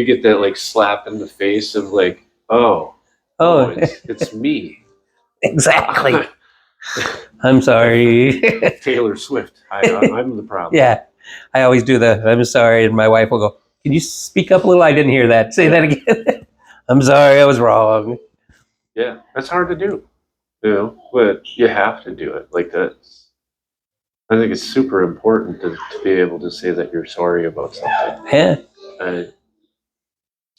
get that like slap in the face of like, "Oh, it's me." Exactly. I'm sorry. Taylor Swift. I'm the problem. Yeah, I always do that. I'm sorry, and my wife will go, "Can you speak up a little? I didn't hear that. Say that again." I'm sorry, I was wrong. Yeah, that's hard to do, but you have to do it. Like that. I think it's super important to be able to say that you're sorry about something. Yeah.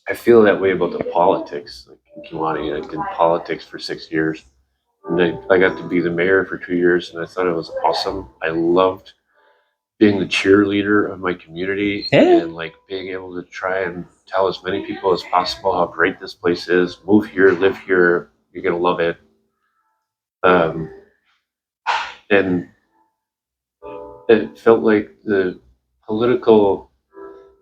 I feel that way about the politics. Like in Kiwani, I did politics for 6 years, and I got to be the mayor for 2 years, and I thought it was awesome. I loved being the cheerleader of my community, Yeah. and like being able to try and tell as many people as possible how great this place is. Move here, live here. You're gonna love it. Um, and it felt like the political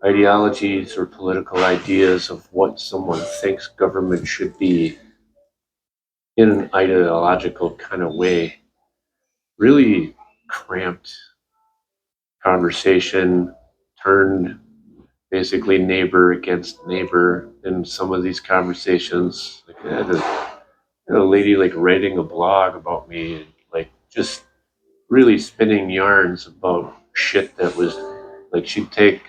ideologies or political ideas of what someone thinks government should be in an ideological kind of way really cramped conversation, turned basically neighbor against neighbor in some of these conversations. Like I had a lady like writing a blog about me, and like just really spinning yarns about shit that was like she'd take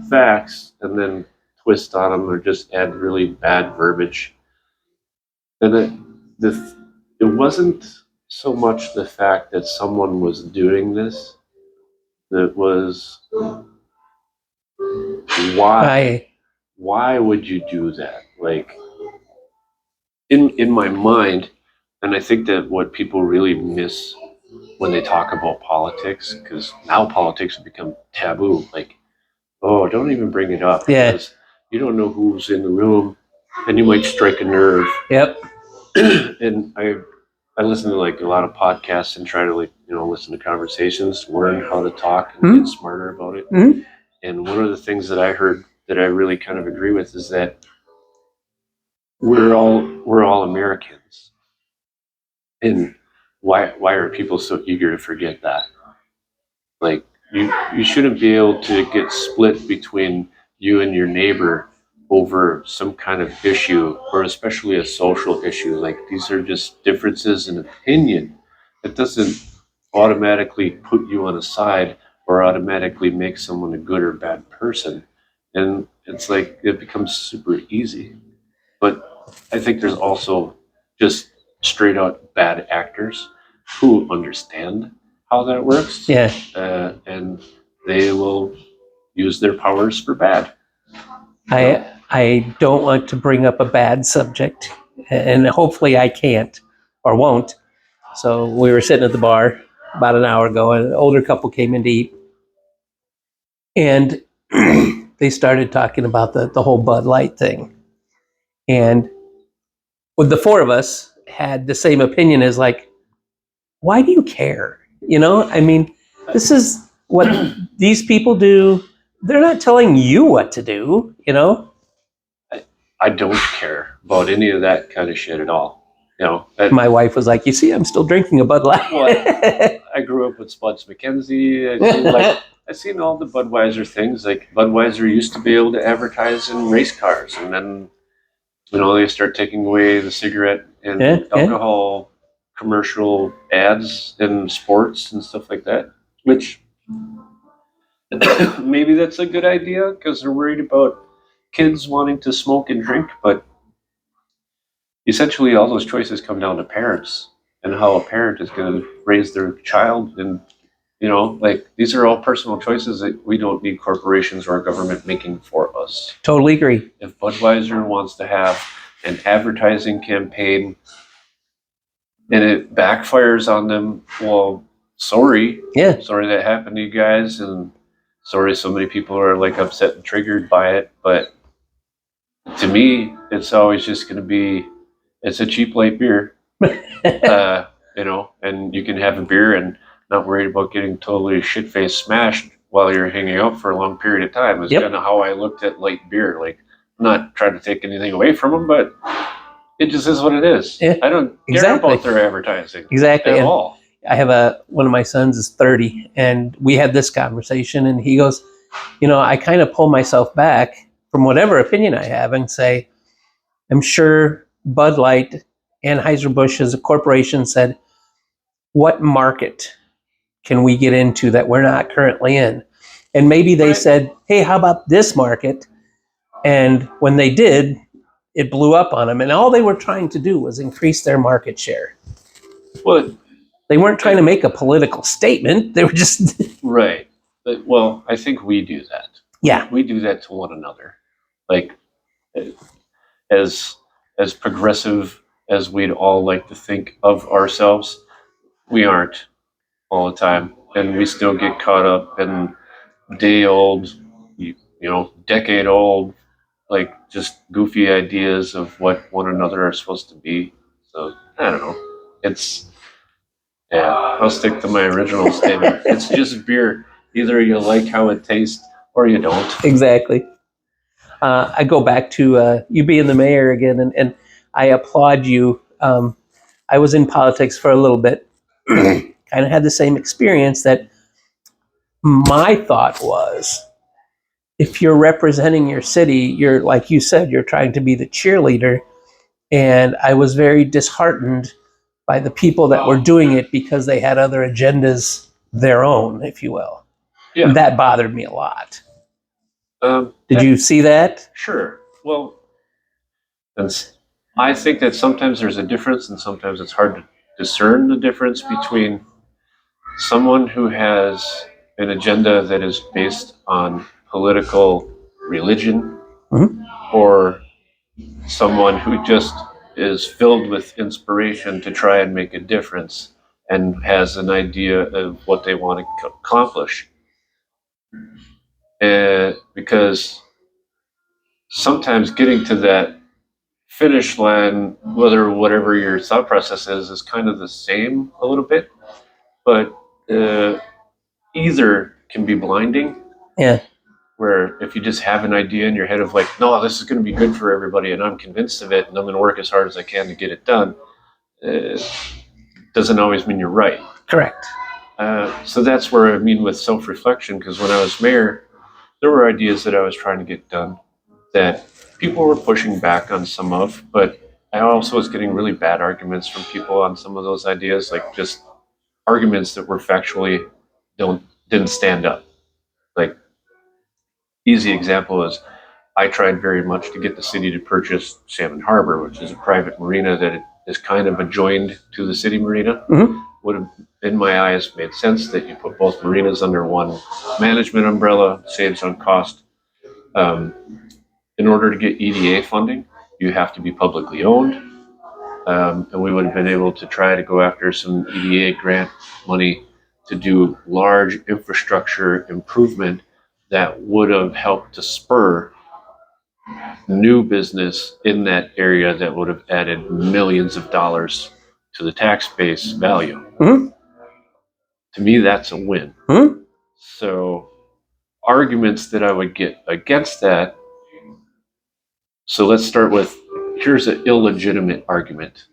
facts and then twist on them or just add really bad verbiage. And it wasn't so much the fact that someone was doing this, that was why. Why would you do that? Like in my mind, and I think that what people really miss when they talk about politics, because now politics have become taboo. Like, oh, don't even bring it up because you don't know who's in the room, and you might strike a nerve. Yep. And I listen to like a lot of podcasts and try to like listen to conversations, learn how to talk and get smarter about it. Mm-hmm. And one of the things that I heard that I really kind of agree with is that we're all Americans. And why are people so eager to forget that? Like you shouldn't be able to get split between you and your neighbor over some kind of issue, or especially a social issue. Like these are just differences in opinion. It doesn't automatically put you on a side or automatically make someone a good or bad person. And it's like it becomes super easy. But I think there's also just straight out bad actors who understand how that works, Yeah. and they will use their powers for bad. I don't want to bring up a bad subject, and hopefully I can't or won't. So we were sitting at the bar about an hour ago, and an older couple came in to eat, and they started talking about the whole Bud Light thing. And with the four of us had the same opinion as like, why do you care? You know, I mean, this is what these people do. They're not telling you what to do, you know? I don't care about any of that kind of shit at all. My wife was like, you see, I'm still drinking a Bud Light. Well, I grew up with Spuds McKenzie. I've seen all the Budweiser things. Like Budweiser used to be able to advertise in race cars, and then they start taking away the cigarette and alcohol commercial ads in sports and stuff like that. Which maybe that's a good idea because they're worried about kids wanting to smoke and drink, but essentially all those choices come down to parents and how a parent is going to raise their child. And like these are all personal choices that we don't need corporations or government making for us. Totally agree. If Budweiser wants to have an advertising campaign and it backfires on them, well, sorry that happened to you guys, and sorry so many people are like upset and triggered by it. But to me, it's always just going to be, it's a cheap light beer, and you can have a beer and not worried about getting totally shit-faced smashed while you're hanging out for a long period of time. Is kind of how I looked at light beer. Like, I'm not trying to take anything away from them, but it just is what it is. Yeah, I don't care about their advertising at all. I have one of my sons is 30, and we had this conversation, and he goes, I kind of pull myself back from whatever opinion I have and say, I'm sure Bud Light, Anheuser-Busch as a corporation said, what market can we get into that we're not currently in? And maybe they said, hey, how about this market? And when they did, it blew up on them. And all they were trying to do was increase their market share. Well, they weren't trying to make a political statement. They were just... Right. Well, I think we do that. Yeah. We do that to one another. Like, as progressive as we'd all like to think of ourselves, we aren't all the time. And we still get caught up in day-old, decade-old, like just goofy ideas of what one another are supposed to be. So, I don't know. I'll stick to my original statement. It's just beer. Either you like how it tastes or you don't. Exactly. I go back to you being the mayor again, and I applaud you. I was in politics for a little bit, kind of had the same experience. That my thought was, if you're representing your city, you're, like you said, you're trying to be the cheerleader. And I was very disheartened by the people that were doing it because they had other agendas, their own, if you will. Yeah. And that bothered me a lot. Did you see that? Sure. Well, I think that sometimes there's a difference, and sometimes it's hard to discern the difference between someone who has an agenda that is based on political religion, or someone who just is filled with inspiration to try and make a difference and has an idea of what they want to accomplish. Because sometimes getting to that finish line, whatever your thought process is kind of the same a little bit, but either can be blinding. Yeah. Where if you just have an idea in your head of like, no, this is going to be good for everybody, and I'm convinced of it, and I'm going to work as hard as I can to get it done, doesn't always mean you're right. Correct. So that's where I mean with self-reflection, because when I was mayor, there were ideas that I was trying to get done that people were pushing back on some of, but I also was getting really bad arguments from people on some of those ideas, like just arguments that were factually didn't stand up. Like easy example is I tried very much to get the city to purchase Salmon Harbor, which is a private marina that is kind of adjoined to the city marina. Mhm. Would have, in my eyes, made sense that you put both marinas under one management umbrella, saves on cost. Um, in order to get EDA funding, you have to be publicly owned. And we would have been able to try to go after some EDA grant money to do large infrastructure improvement that would have helped to spur new business in that area that would have added millions of dollars to the tax base value. Mhm. To me, that's a win. Mhm. So, arguments that I would get against that. So, let's start with here's an illegitimate argument.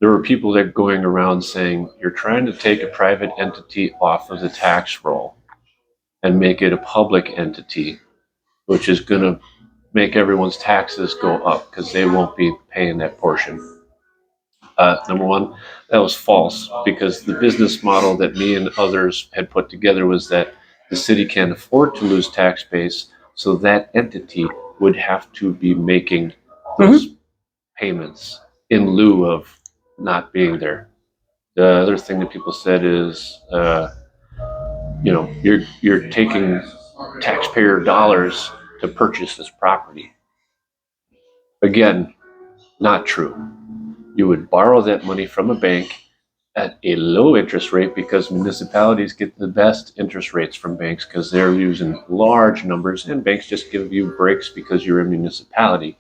There were people that going around saying you're trying to take a private entity off of the tax roll and make it a public entity, which is going to make everyone's taxes go up because they won't be paying that portion. Number one, that was false because the business model that me and others had put together was that the city can't afford to lose tax base, so that entity would have to be making those payments in lieu of not being there. The other thing that people said is, you're taking taxpayer dollars to purchase this property. Again, not true. You would borrow that money from a bank at a low interest rate because municipalities get the best interest rates from banks because they're using large numbers, and banks just give you breaks because you're a municipality.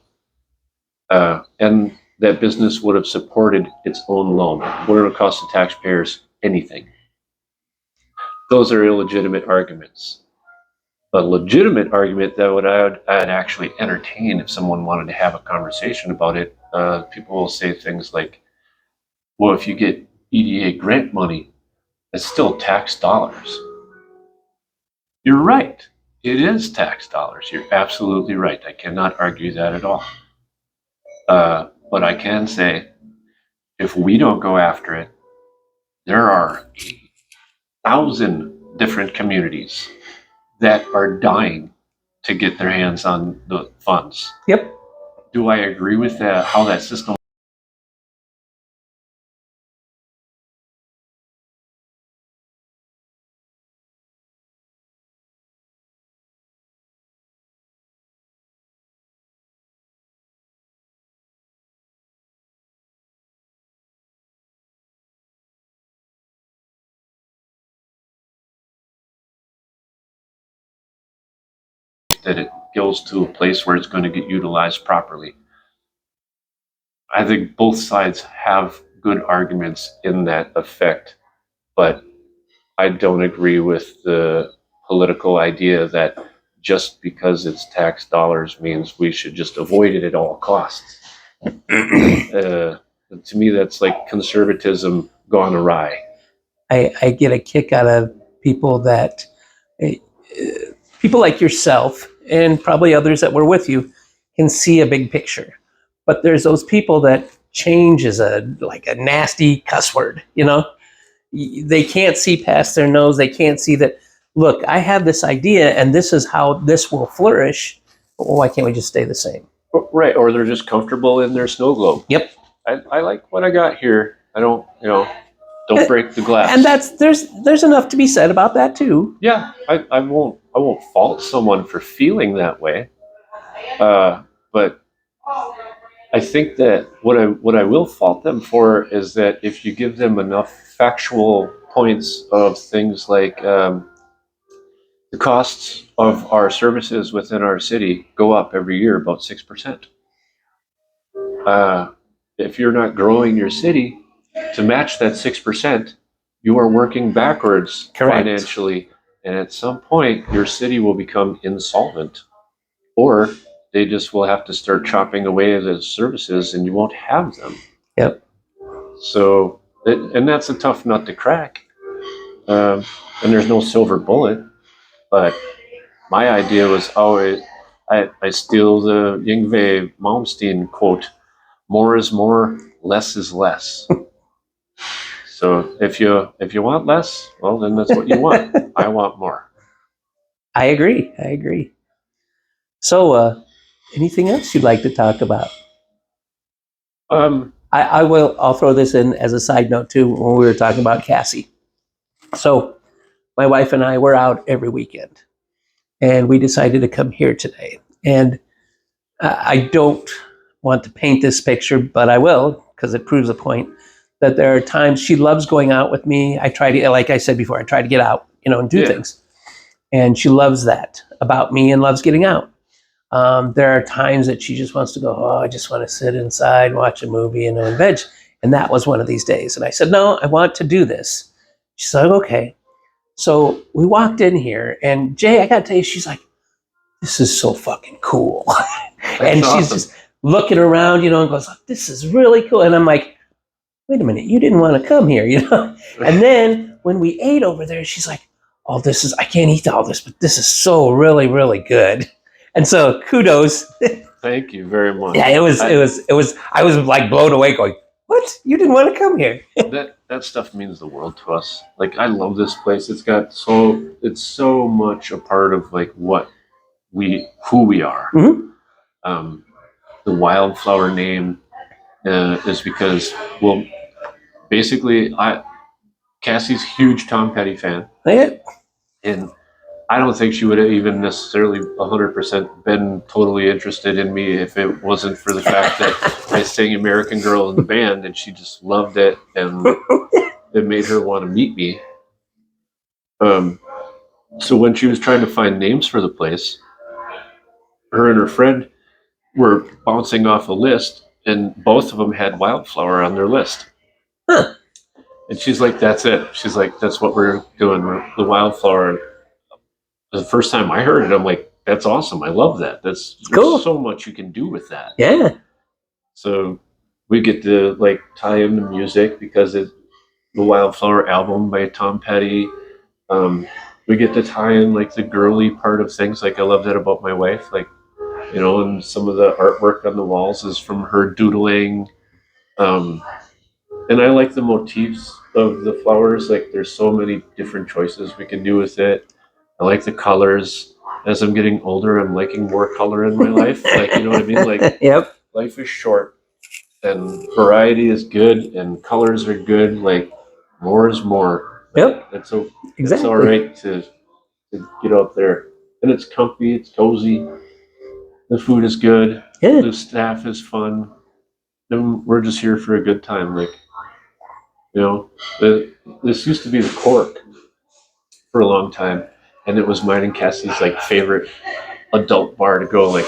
And that business would have supported its own loan. Wouldn't have cost the taxpayers anything. Those are illegitimate arguments. A legitimate argument that I'd actually entertain if someone wanted to have a conversation about it. People will say things like, "Well, if you get EDA grant money, it's still tax dollars." You're right. It is tax dollars. You're absolutely right. I cannot argue that at all. But I can say, if we don't go after it, there are 1,000 different communities that are dying to get their hands on the funds. Yep. Do I agree with that? How that system? That it goes to a place where it's going to get utilized properly. I think both sides have good arguments in that effect, but I don't agree with the political idea that just because it's tax dollars means we should just avoid it at all costs. To me, that's like conservatism gone awry. I get a kick out of people that, uh, people like yourself and probably others that were with you can see a big picture. But there's those people that change is like a nasty cuss word, you know? They can't see past their nose. They can't see that, look, I have this idea and this is how this will flourish. Well, why can't we just stay the same? Right, or they're just comfortable in their snow globe. Yep. I like what I got here. I don't, don't break the glass. And there's enough to be said about that too. Yeah, I won't fault someone for feeling that way. But I think that what I will fault them for is that if you give them enough factual points of things like the costs of our services within our city go up every year about 6%. If you're not growing your city to match that 6%, you are working backwards financially, and at some point your city will become insolvent, or they just will have to start chopping away at the services and you won't have them. Yep. So, and that's a tough nut to crack. And there's no silver bullet, but my idea was always I steal the Yngwie Malmsteen quote: "More is more, less is less." So if you want less, well, then that's what you want. I want more. I agree. I agree. So, anything else you'd like to talk about? Um, I will. I'll throw this in as a side note too. When we were talking about Cassie, so my wife and I were out every weekend, and we decided to come here today. And I don't want to paint this picture, but I will because it proves a point that there are times she loves going out with me. I try to, like I said before, I try to get out, and do yeah, things, and she loves that about me and loves getting out. There are times that she just wants to go, oh, I just want to sit inside, watch a movie, and veg. And that was one of these days. And I said, no, I want to do this. She's like, okay. So we walked in here, and Jay, I got to tell you, she's like, this is so fucking cool. And she's awesome. just looking around, and goes, this is really cool. And I'm like, wait a minute, you didn't want to come here, And then when we ate over there, she's like, oh, I can't eat all this, but this is so really, really good. And so kudos. Thank you very much. Yeah, it was, I was like blown away going, what? You didn't want to come here? That stuff means the world to us. Like, I love this place. It's so much a part of like who we are. Mhm. The wildflower name is because, well, basically, Cassie's huge Tom Petty fan, Yeah. and I don't think she would have even necessarily 100% been totally interested in me if it wasn't for the fact that I sang American Girl in the band, and she just loved it, and it made her want to meet me. So when she was trying to find names for the place, her and her friend were bouncing off a list, and both of them had Wildflower on their list. Huh. And she's like, "That's it." She's like, "That's what we're doing. The Wildflower." The first time I heard it, I'm like, "That's awesome! I love that. There's Cool. so much you can do with that." Yeah. So we get to like tie in the music because it's the Wildflower album by Tom Petty. We get to tie in like the girly part of things. Like, I love that about my wife. Like, and some of the artwork on the walls is from her doodling. Um, and I like the motifs of the flowers. Like, there's so many different choices we can do with it. I like the colors. As I'm getting older, I'm liking more color in my life. Like, you know what I mean? Like, Yep. life is short, and variety is good, and colors are good. Like, more is more. Yep. It's Exactly. all right to get out there, and it's comfy. It's cozy. The food is good. Yeah. The staff is fun. And we're just here for a good time. Like, this used to be the Cork for a long time, and it was mine and Cassie's like favorite adult bar to go. Like,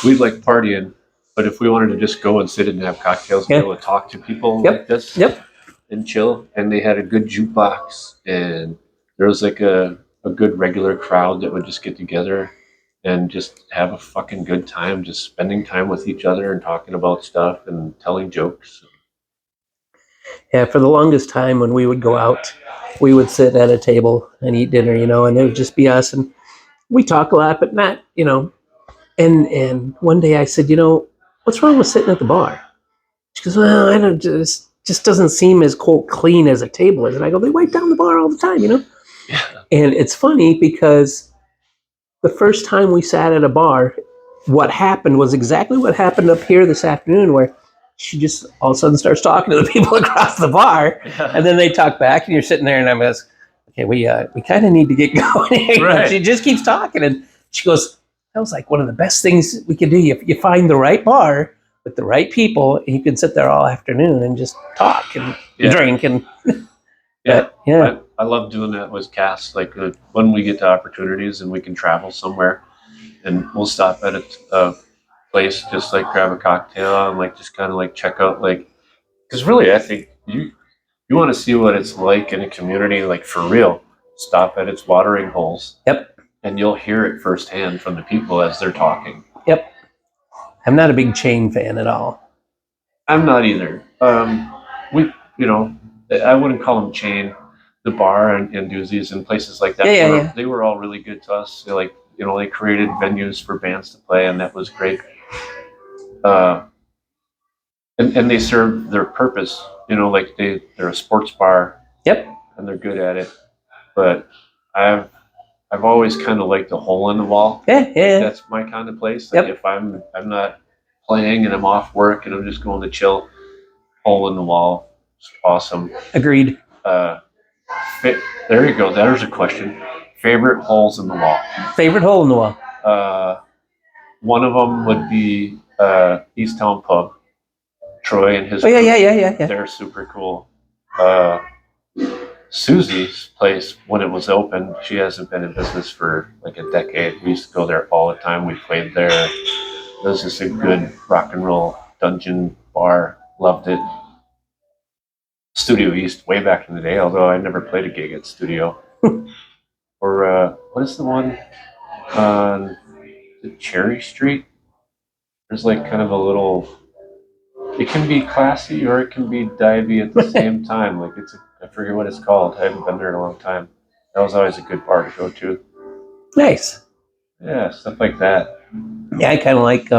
we'd like partying, but if we wanted to just go and sit and have cocktails and be able to talk to people like this and chill, and they had a good jukebox, and there was like a good regular crowd that would just get together and just have a fucking good time, just spending time with each other and talking about stuff and telling jokes. Yeah, for the longest time when we would go out, we would sit at a table and eat dinner, and it would just be us, and we talk a lot, but not, and one day I said, what's wrong with sitting at the bar? She goes, well, I don't just doesn't seem as quote clean as a table is. And I go, they wipe down the bar all the time, Yeah. And it's funny because the first time we sat at a bar, what happened was exactly what happened up here this afternoon, where she just all of a sudden starts talking to the people across the bar, and then they talk back, and you're sitting there, and I'm just, okay, we kind of need to get going here. Right. She just keeps talking, and she goes, that was like one of the best things we could do. You find the right bar with the right people, and you can sit there all afternoon and just talk and drink and. I love doing that with Cass. Like, when we get to opportunities and we can travel somewhere, and we'll stop at a place, just like grab a cocktail and like just kind of like check out, like, because really I think you want to see what it's like in a community, like, for real. Stop at its watering holes. Yep. And you'll hear it firsthand from the people as they're talking. Yep. I'm not a big chain fan at all. I'm not either. I wouldn't call them chain. the bar and Doozies and places like that. Yeah. They were all really good to us. They they created venues for bands to play, and that was great. Uh, and they serve their purpose. Like they're a sports bar. Yep. And they're good at it. But I've always kind of liked the hole in the wall. Yeah. That's my kind of place. Like Yep. if I'm not playing and I'm off work and I'm just going to chill, hole in the wall, it's awesome. Agreed. There you go. There's a question. Favorite holes in the wall. Favorite hole in the wall. One of them would be East Town Pub. Troy and his. Oh yeah. They're super cool. Susie's place, when it was open, she hasn't been in business for like a decade. We used to go there all the time. We played there. It was just a good rock and roll dungeon bar. Loved it. Studio East, way back in the day, although I never played a gig at Studio. Or what is the one on Cherry Street? There's like kind of a little. It can be classy or it can be divey at the same time. Like I forget what it's called. I haven't been there in a long time. That was always a good bar to go to. Nice. Yeah, stuff like that. Yeah, I kind of like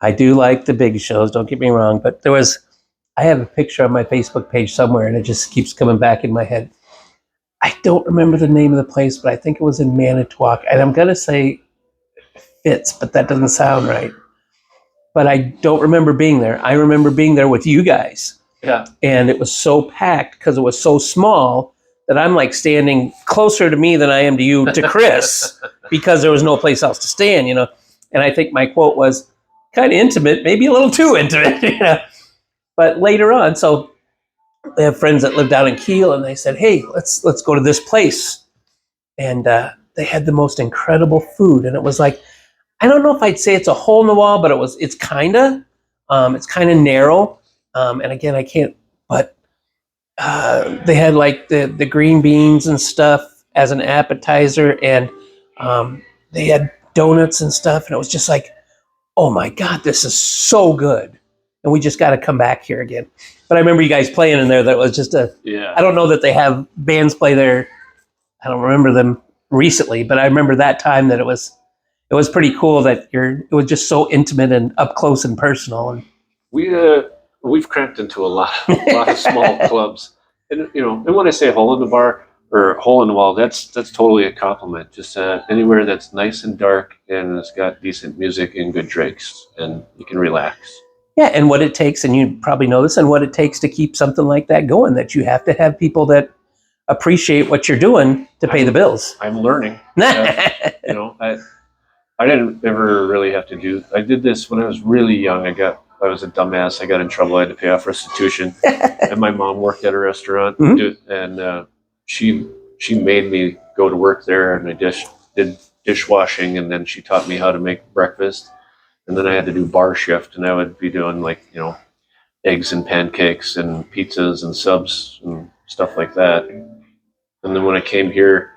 I do like the big shows. Don't get me wrong, but I have a picture on my Facebook page somewhere, and it just keeps coming back in my head. I don't remember the name of the place, but I think it was in Manitowoc, and I'm gonna say Fitz, but that doesn't sound right. But I don't remember being there. I remember being there with you guys. Yeah. And it was so packed because it was so small that I'm like standing closer to me than I am to you, to Chris, because there was no place else to stand, And I think my quote was kind of intimate, maybe a little too intimate, But later on, so they have friends that live down in Kiel, and they said, "Hey, let's go to this place," and they had the most incredible food, and it was like, I don't know if I'd say it's a hole in the wall, but it's kind of narrow. And again, I can't, but they had like the green beans and stuff as an appetizer, and they had donuts and stuff, and it was just like, oh my God, this is so good. And we just got to come back here again. But I remember you guys playing in there. That was just I don't know that they have bands play there. I don't remember them recently, but I remember that time that it was pretty cool that it was just so intimate and up close and personal. And we've cramped into a lot of small clubs, and and when I say hole in the bar or hole in the wall, that's totally a compliment. Just anywhere that's nice and dark and it's got decent music and good drinks, and you can relax. Yeah, and what it takes, and you probably know this, and what it takes to keep something like that going, that you have to have people that appreciate what you're doing to pay the bills. I'm learning. I didn't ever really have to do. I did this when I was really young. I was a dumbass. I got in trouble. I had to pay off restitution, and my mom worked at a restaurant, and she made me go to work there, and I did dishwashing, and then she taught me how to make breakfast, and then I had to do bar shift, and I would be doing eggs and pancakes and pizzas and subs and stuff like that. And then when I came here,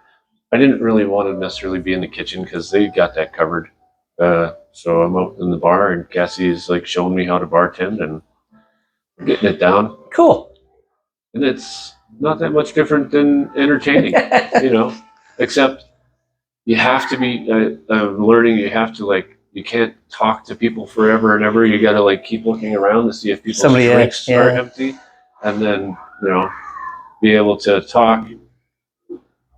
I didn't really want to necessarily be in the kitchen because they got that covered. So I'm out in the bar, and Cassie's like showing me how to bartend and getting it down. Cool. And it's not that much different than entertaining, except you have to be, I'm learning, you have to you can't talk to people forever and ever. You got to keep looking around to see if people's drinks are empty, and then, be able to talk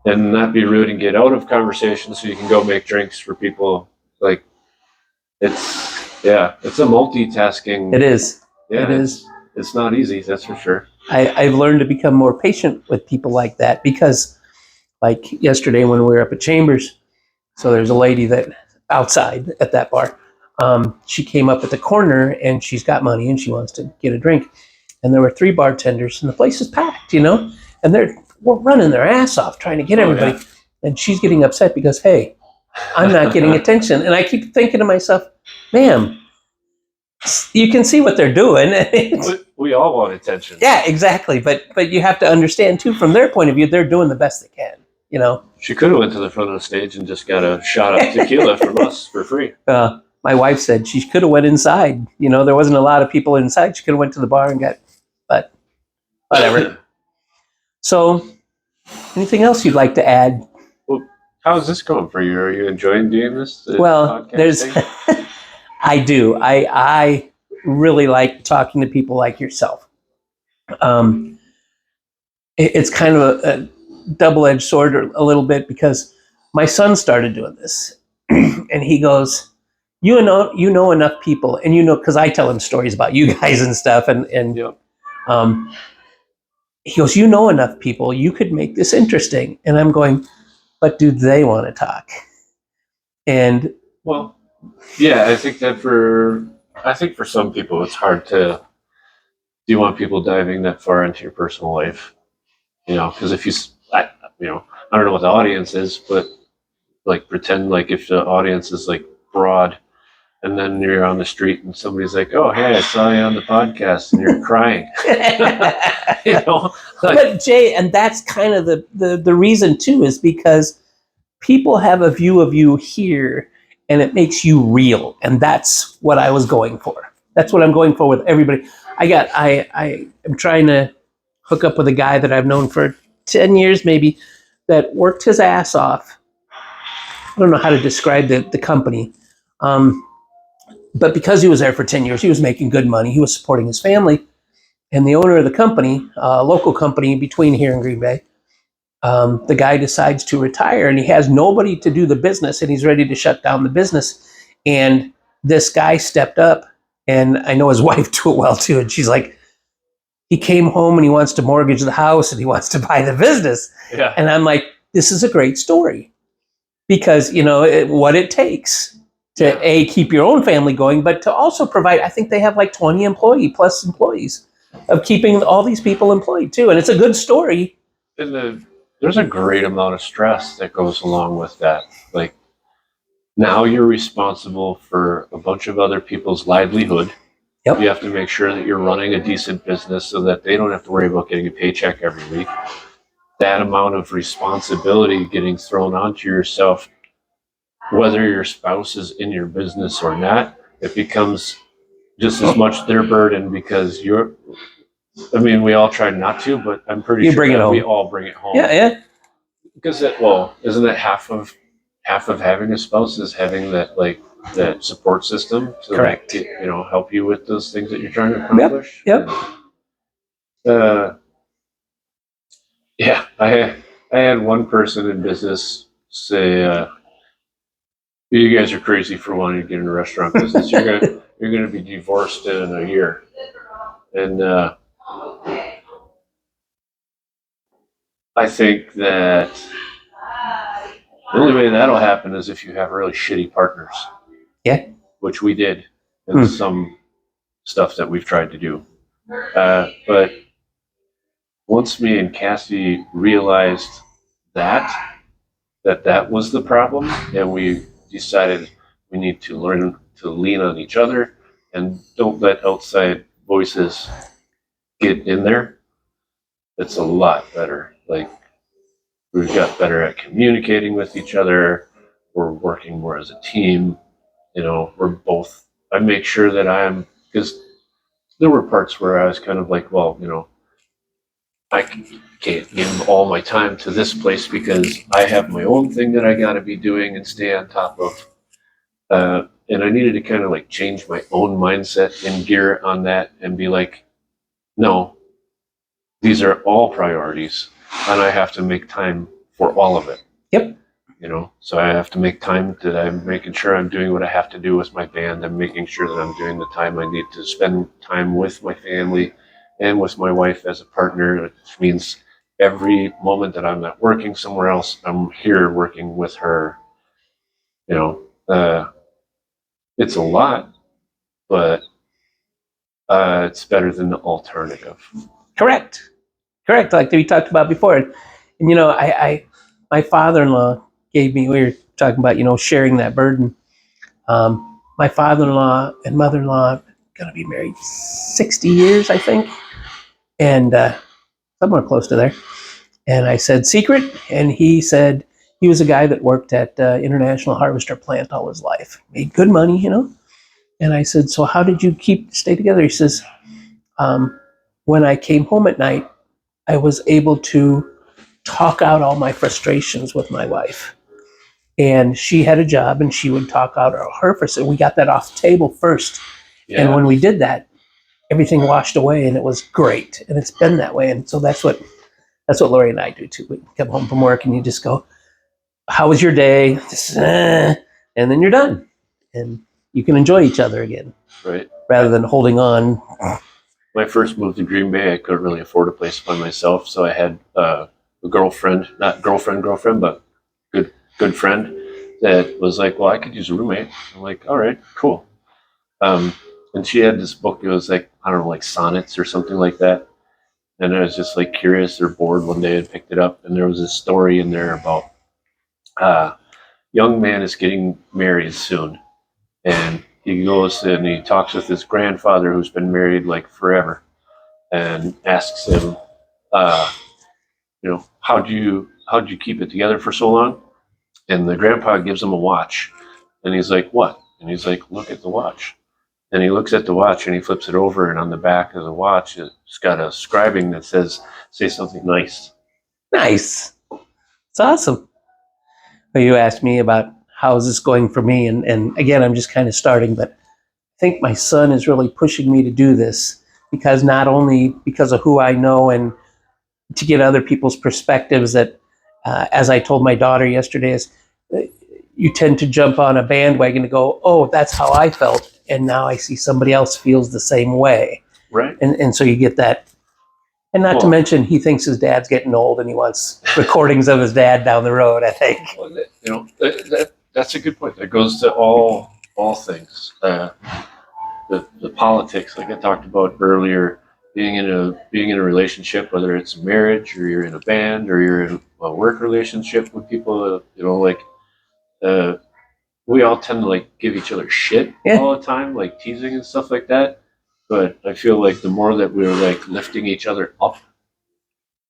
and not be rude and get out of conversation so you can go make drinks for people. It's a multitasking. It is. Yeah, it is. It's not easy, that's for sure. I've learned to become more patient with people like that, because like yesterday when we were up at Chambers, so there's a lady that outside at that bar, she came up at the corner and she's got money and she wants to get a drink. And there were 3 bartenders and the place is packed, and they're running their ass off trying to get everybody. Yeah. And she's getting upset because, hey, I'm not getting attention. And I keep thinking to myself, ma'am, you can see what they're doing. We all want attention. Yeah, exactly. But you have to understand too, from their point of view, they're doing the best they can. She could have went to the front of the stage and just got a shot of tequila from us for free. My wife said she could have went inside. There wasn't a lot of people inside. She could have went to the bar and got, but whatever. So Anything else you'd like to add? Well, how's this going for you? Are you enjoying doing this? Well, there's, podcasting? I do. I really like talking to people like yourself. Um, it's kind of a double-edged sword a little bit because my son started doing this, and he goes, you know enough people, and because I tell him stories about you guys and stuff, and Yep. um, he goes, you know enough people, you could make this interesting, and I'm going, but do they want to talk? And Well, yeah, I think for some people it's hard to. Do you want people diving that far into your personal life? You know, because if you know, I don't know what the audience is, but like pretend like if the audience is like broad, and then you're on the street and somebody's like, "Oh, hey, I saw you on the podcast," and you're crying. You know, like, but Jay, and that's kind of the reason too, is because people have a view of you here, and it makes you real, and that's what I was going for. That's what I'm going for with everybody. I am trying to hook up with a guy that I've known for 10 years maybe, that worked his ass off. I don't know how to describe the company. But because he was there for 10 years, he was making good money. He was supporting his family. And the owner of the company, a local company between here and Green Bay, the guy decides to retire, and he has nobody to do the business, and he's ready to shut down the business. And this guy stepped up, and I know his wife do it well too. And she's like, he came home and he wants to mortgage the house and he wants to buy the business. yeah, And I'm like, this is a great story because, what it takes to keep your own family going, but to also provide, I think they have like 20 employees of keeping all these people employed too. And it's a good story. and there's a great amount of stress that goes along with that. Like now you're responsible for a bunch of other people's livelihood. Yep. You have to make sure that you're running a decent business so that they don't have to worry about getting a paycheck every week. That amount of responsibility getting thrown onto yourself, whether your spouse is in your business or not, it becomes just as much their burden because I mean, we all try not to, but I'm pretty You sure bring it that we home. all bring it home. Yeah. Because isn't it half of having a spouse is having that support system to Correct. help you with those things that you're trying to accomplish. Yep. Yeah, I had one person in business say, "You guys are crazy for wanting to get in the restaurant business. You're gonna be divorced in a year." And I think that the only way that'll happen is if you have really shitty partners. Yeah. Which we did in some stuff that we've tried to do. But once me and Cassie realized that was the problem, and we decided we need to learn to lean on each other and don't let outside voices get in there, it's a lot better. Like we've got better at communicating with each other. We're working more as a team. I make sure that because there were parts where I was kind of like, well, I can't give all my time to this place because I have my own thing that I got to be doing and stay on top of. And I needed to kind of like change my own mindset and gear on that and be like, no, these are all priorities and I have to make time for all of it. Yep. So I have to make time that I'm making sure I'm doing what I have to do with my band. I'm making sure that I'm doing the time I need to spend time with my family and with my wife as a partner, which means every moment that I'm not working somewhere else, I'm here working with her. It's a lot, but it's better than the alternative. Correct. Like we talked about before. And my father-in-law gave me, we were talking about, sharing that burden. My father-in-law and mother-in-law are going to be married 60 years, I think. And somewhere close to there. And I said, secret? And he said he was a guy that worked at International Harvester Plant all his life. Made good money. And I said, so how did you stay together? He says, when I came home at night, I was able to talk out all my frustrations with my wife. And she had a job, and she would talk out her frustration. We got that off the table first. Yeah. And when we did that, everything washed away, and it was great. And it's been that way. And so that's what Lori and I do too. We come home from work, and you just go, "How was your day?" And then you're done, and you can enjoy each other again, Right. rather than holding on. When I first moved to Green Bay, I couldn't really afford a place by myself, so I had a girlfriend, not girlfriend, but good friend that was like, "Well, I could use a roommate." I'm like, "All right, cool." And she had this book. It was like, I don't know, like sonnets or something like that. And I was just like curious or bored one day and picked it up, and there was a story in there about young man is getting married soon, and he goes and he talks with his grandfather who's been married like forever, and asks him, how'd you keep it together for so long? And the grandpa gives him a watch, and he's like, "What?" And he's like, "Look at the watch." And he looks at the watch and he flips it over, and on the back of the watch it's got a scribing that says, "Say something nice." Nice. It's awesome. Well, you asked me about how is this going for me, and again, I'm just kind of starting, but I think my son is really pushing me to do this, because not only because of who I know and to get other people's perspectives, that as I told my daughter yesterday, is you tend to jump on a bandwagon to go, "Oh, that's how I felt," and now I see somebody else feels the same way. Right. And so you get that. And not to mention, he thinks his dad's getting old, and he wants recordings of his dad down the road, I think. Well, that's a good point. That goes to all things. The politics, like I talked about earlier, being in a relationship, whether it's a marriage or you're in a band or you're in a work relationship with people, we all tend to like give each other shit all the time, like teasing and stuff like that. But I feel like the more that we're like lifting each other up,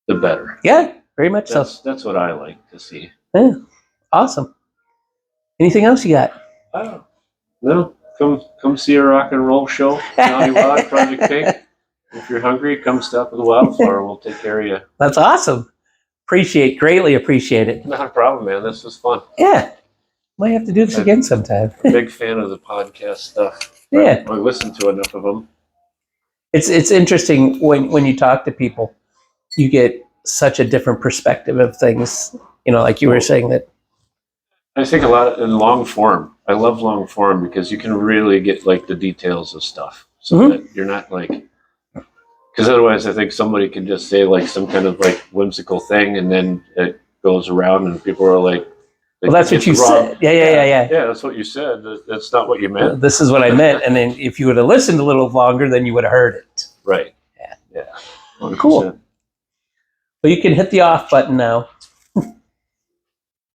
the better. Yeah, very much so. That's what I like to see. Yeah, awesome. Anything else you got? Oh, no, come see a rock and roll show, Johnny Wad, Project Pink. If you're hungry, come stop at the Wildflower. We'll take care of you. That's awesome. Greatly appreciate it. Not a problem, man. This was fun. Yeah, might have to do this again sometime. I'm a big fan of the podcast stuff. Yeah, I listen to enough of them. it's interesting when you talk to people, you get such a different perspective of things. Like you were saying that. I think a lot in long form. I love long form because you can really get like the details of stuff, so that you're not like. Because otherwise, I think somebody can just say like some kind of like whimsical thing, and then it goes around, and people are like, "Well, that's what you said." Yeah. Yeah, that's what you said. That's not what you meant. This is what I meant. And then if you would have listened a little longer, then you would have heard it. Right. Yeah. Yeah. 100%. Cool. Well, you can hit the off button now.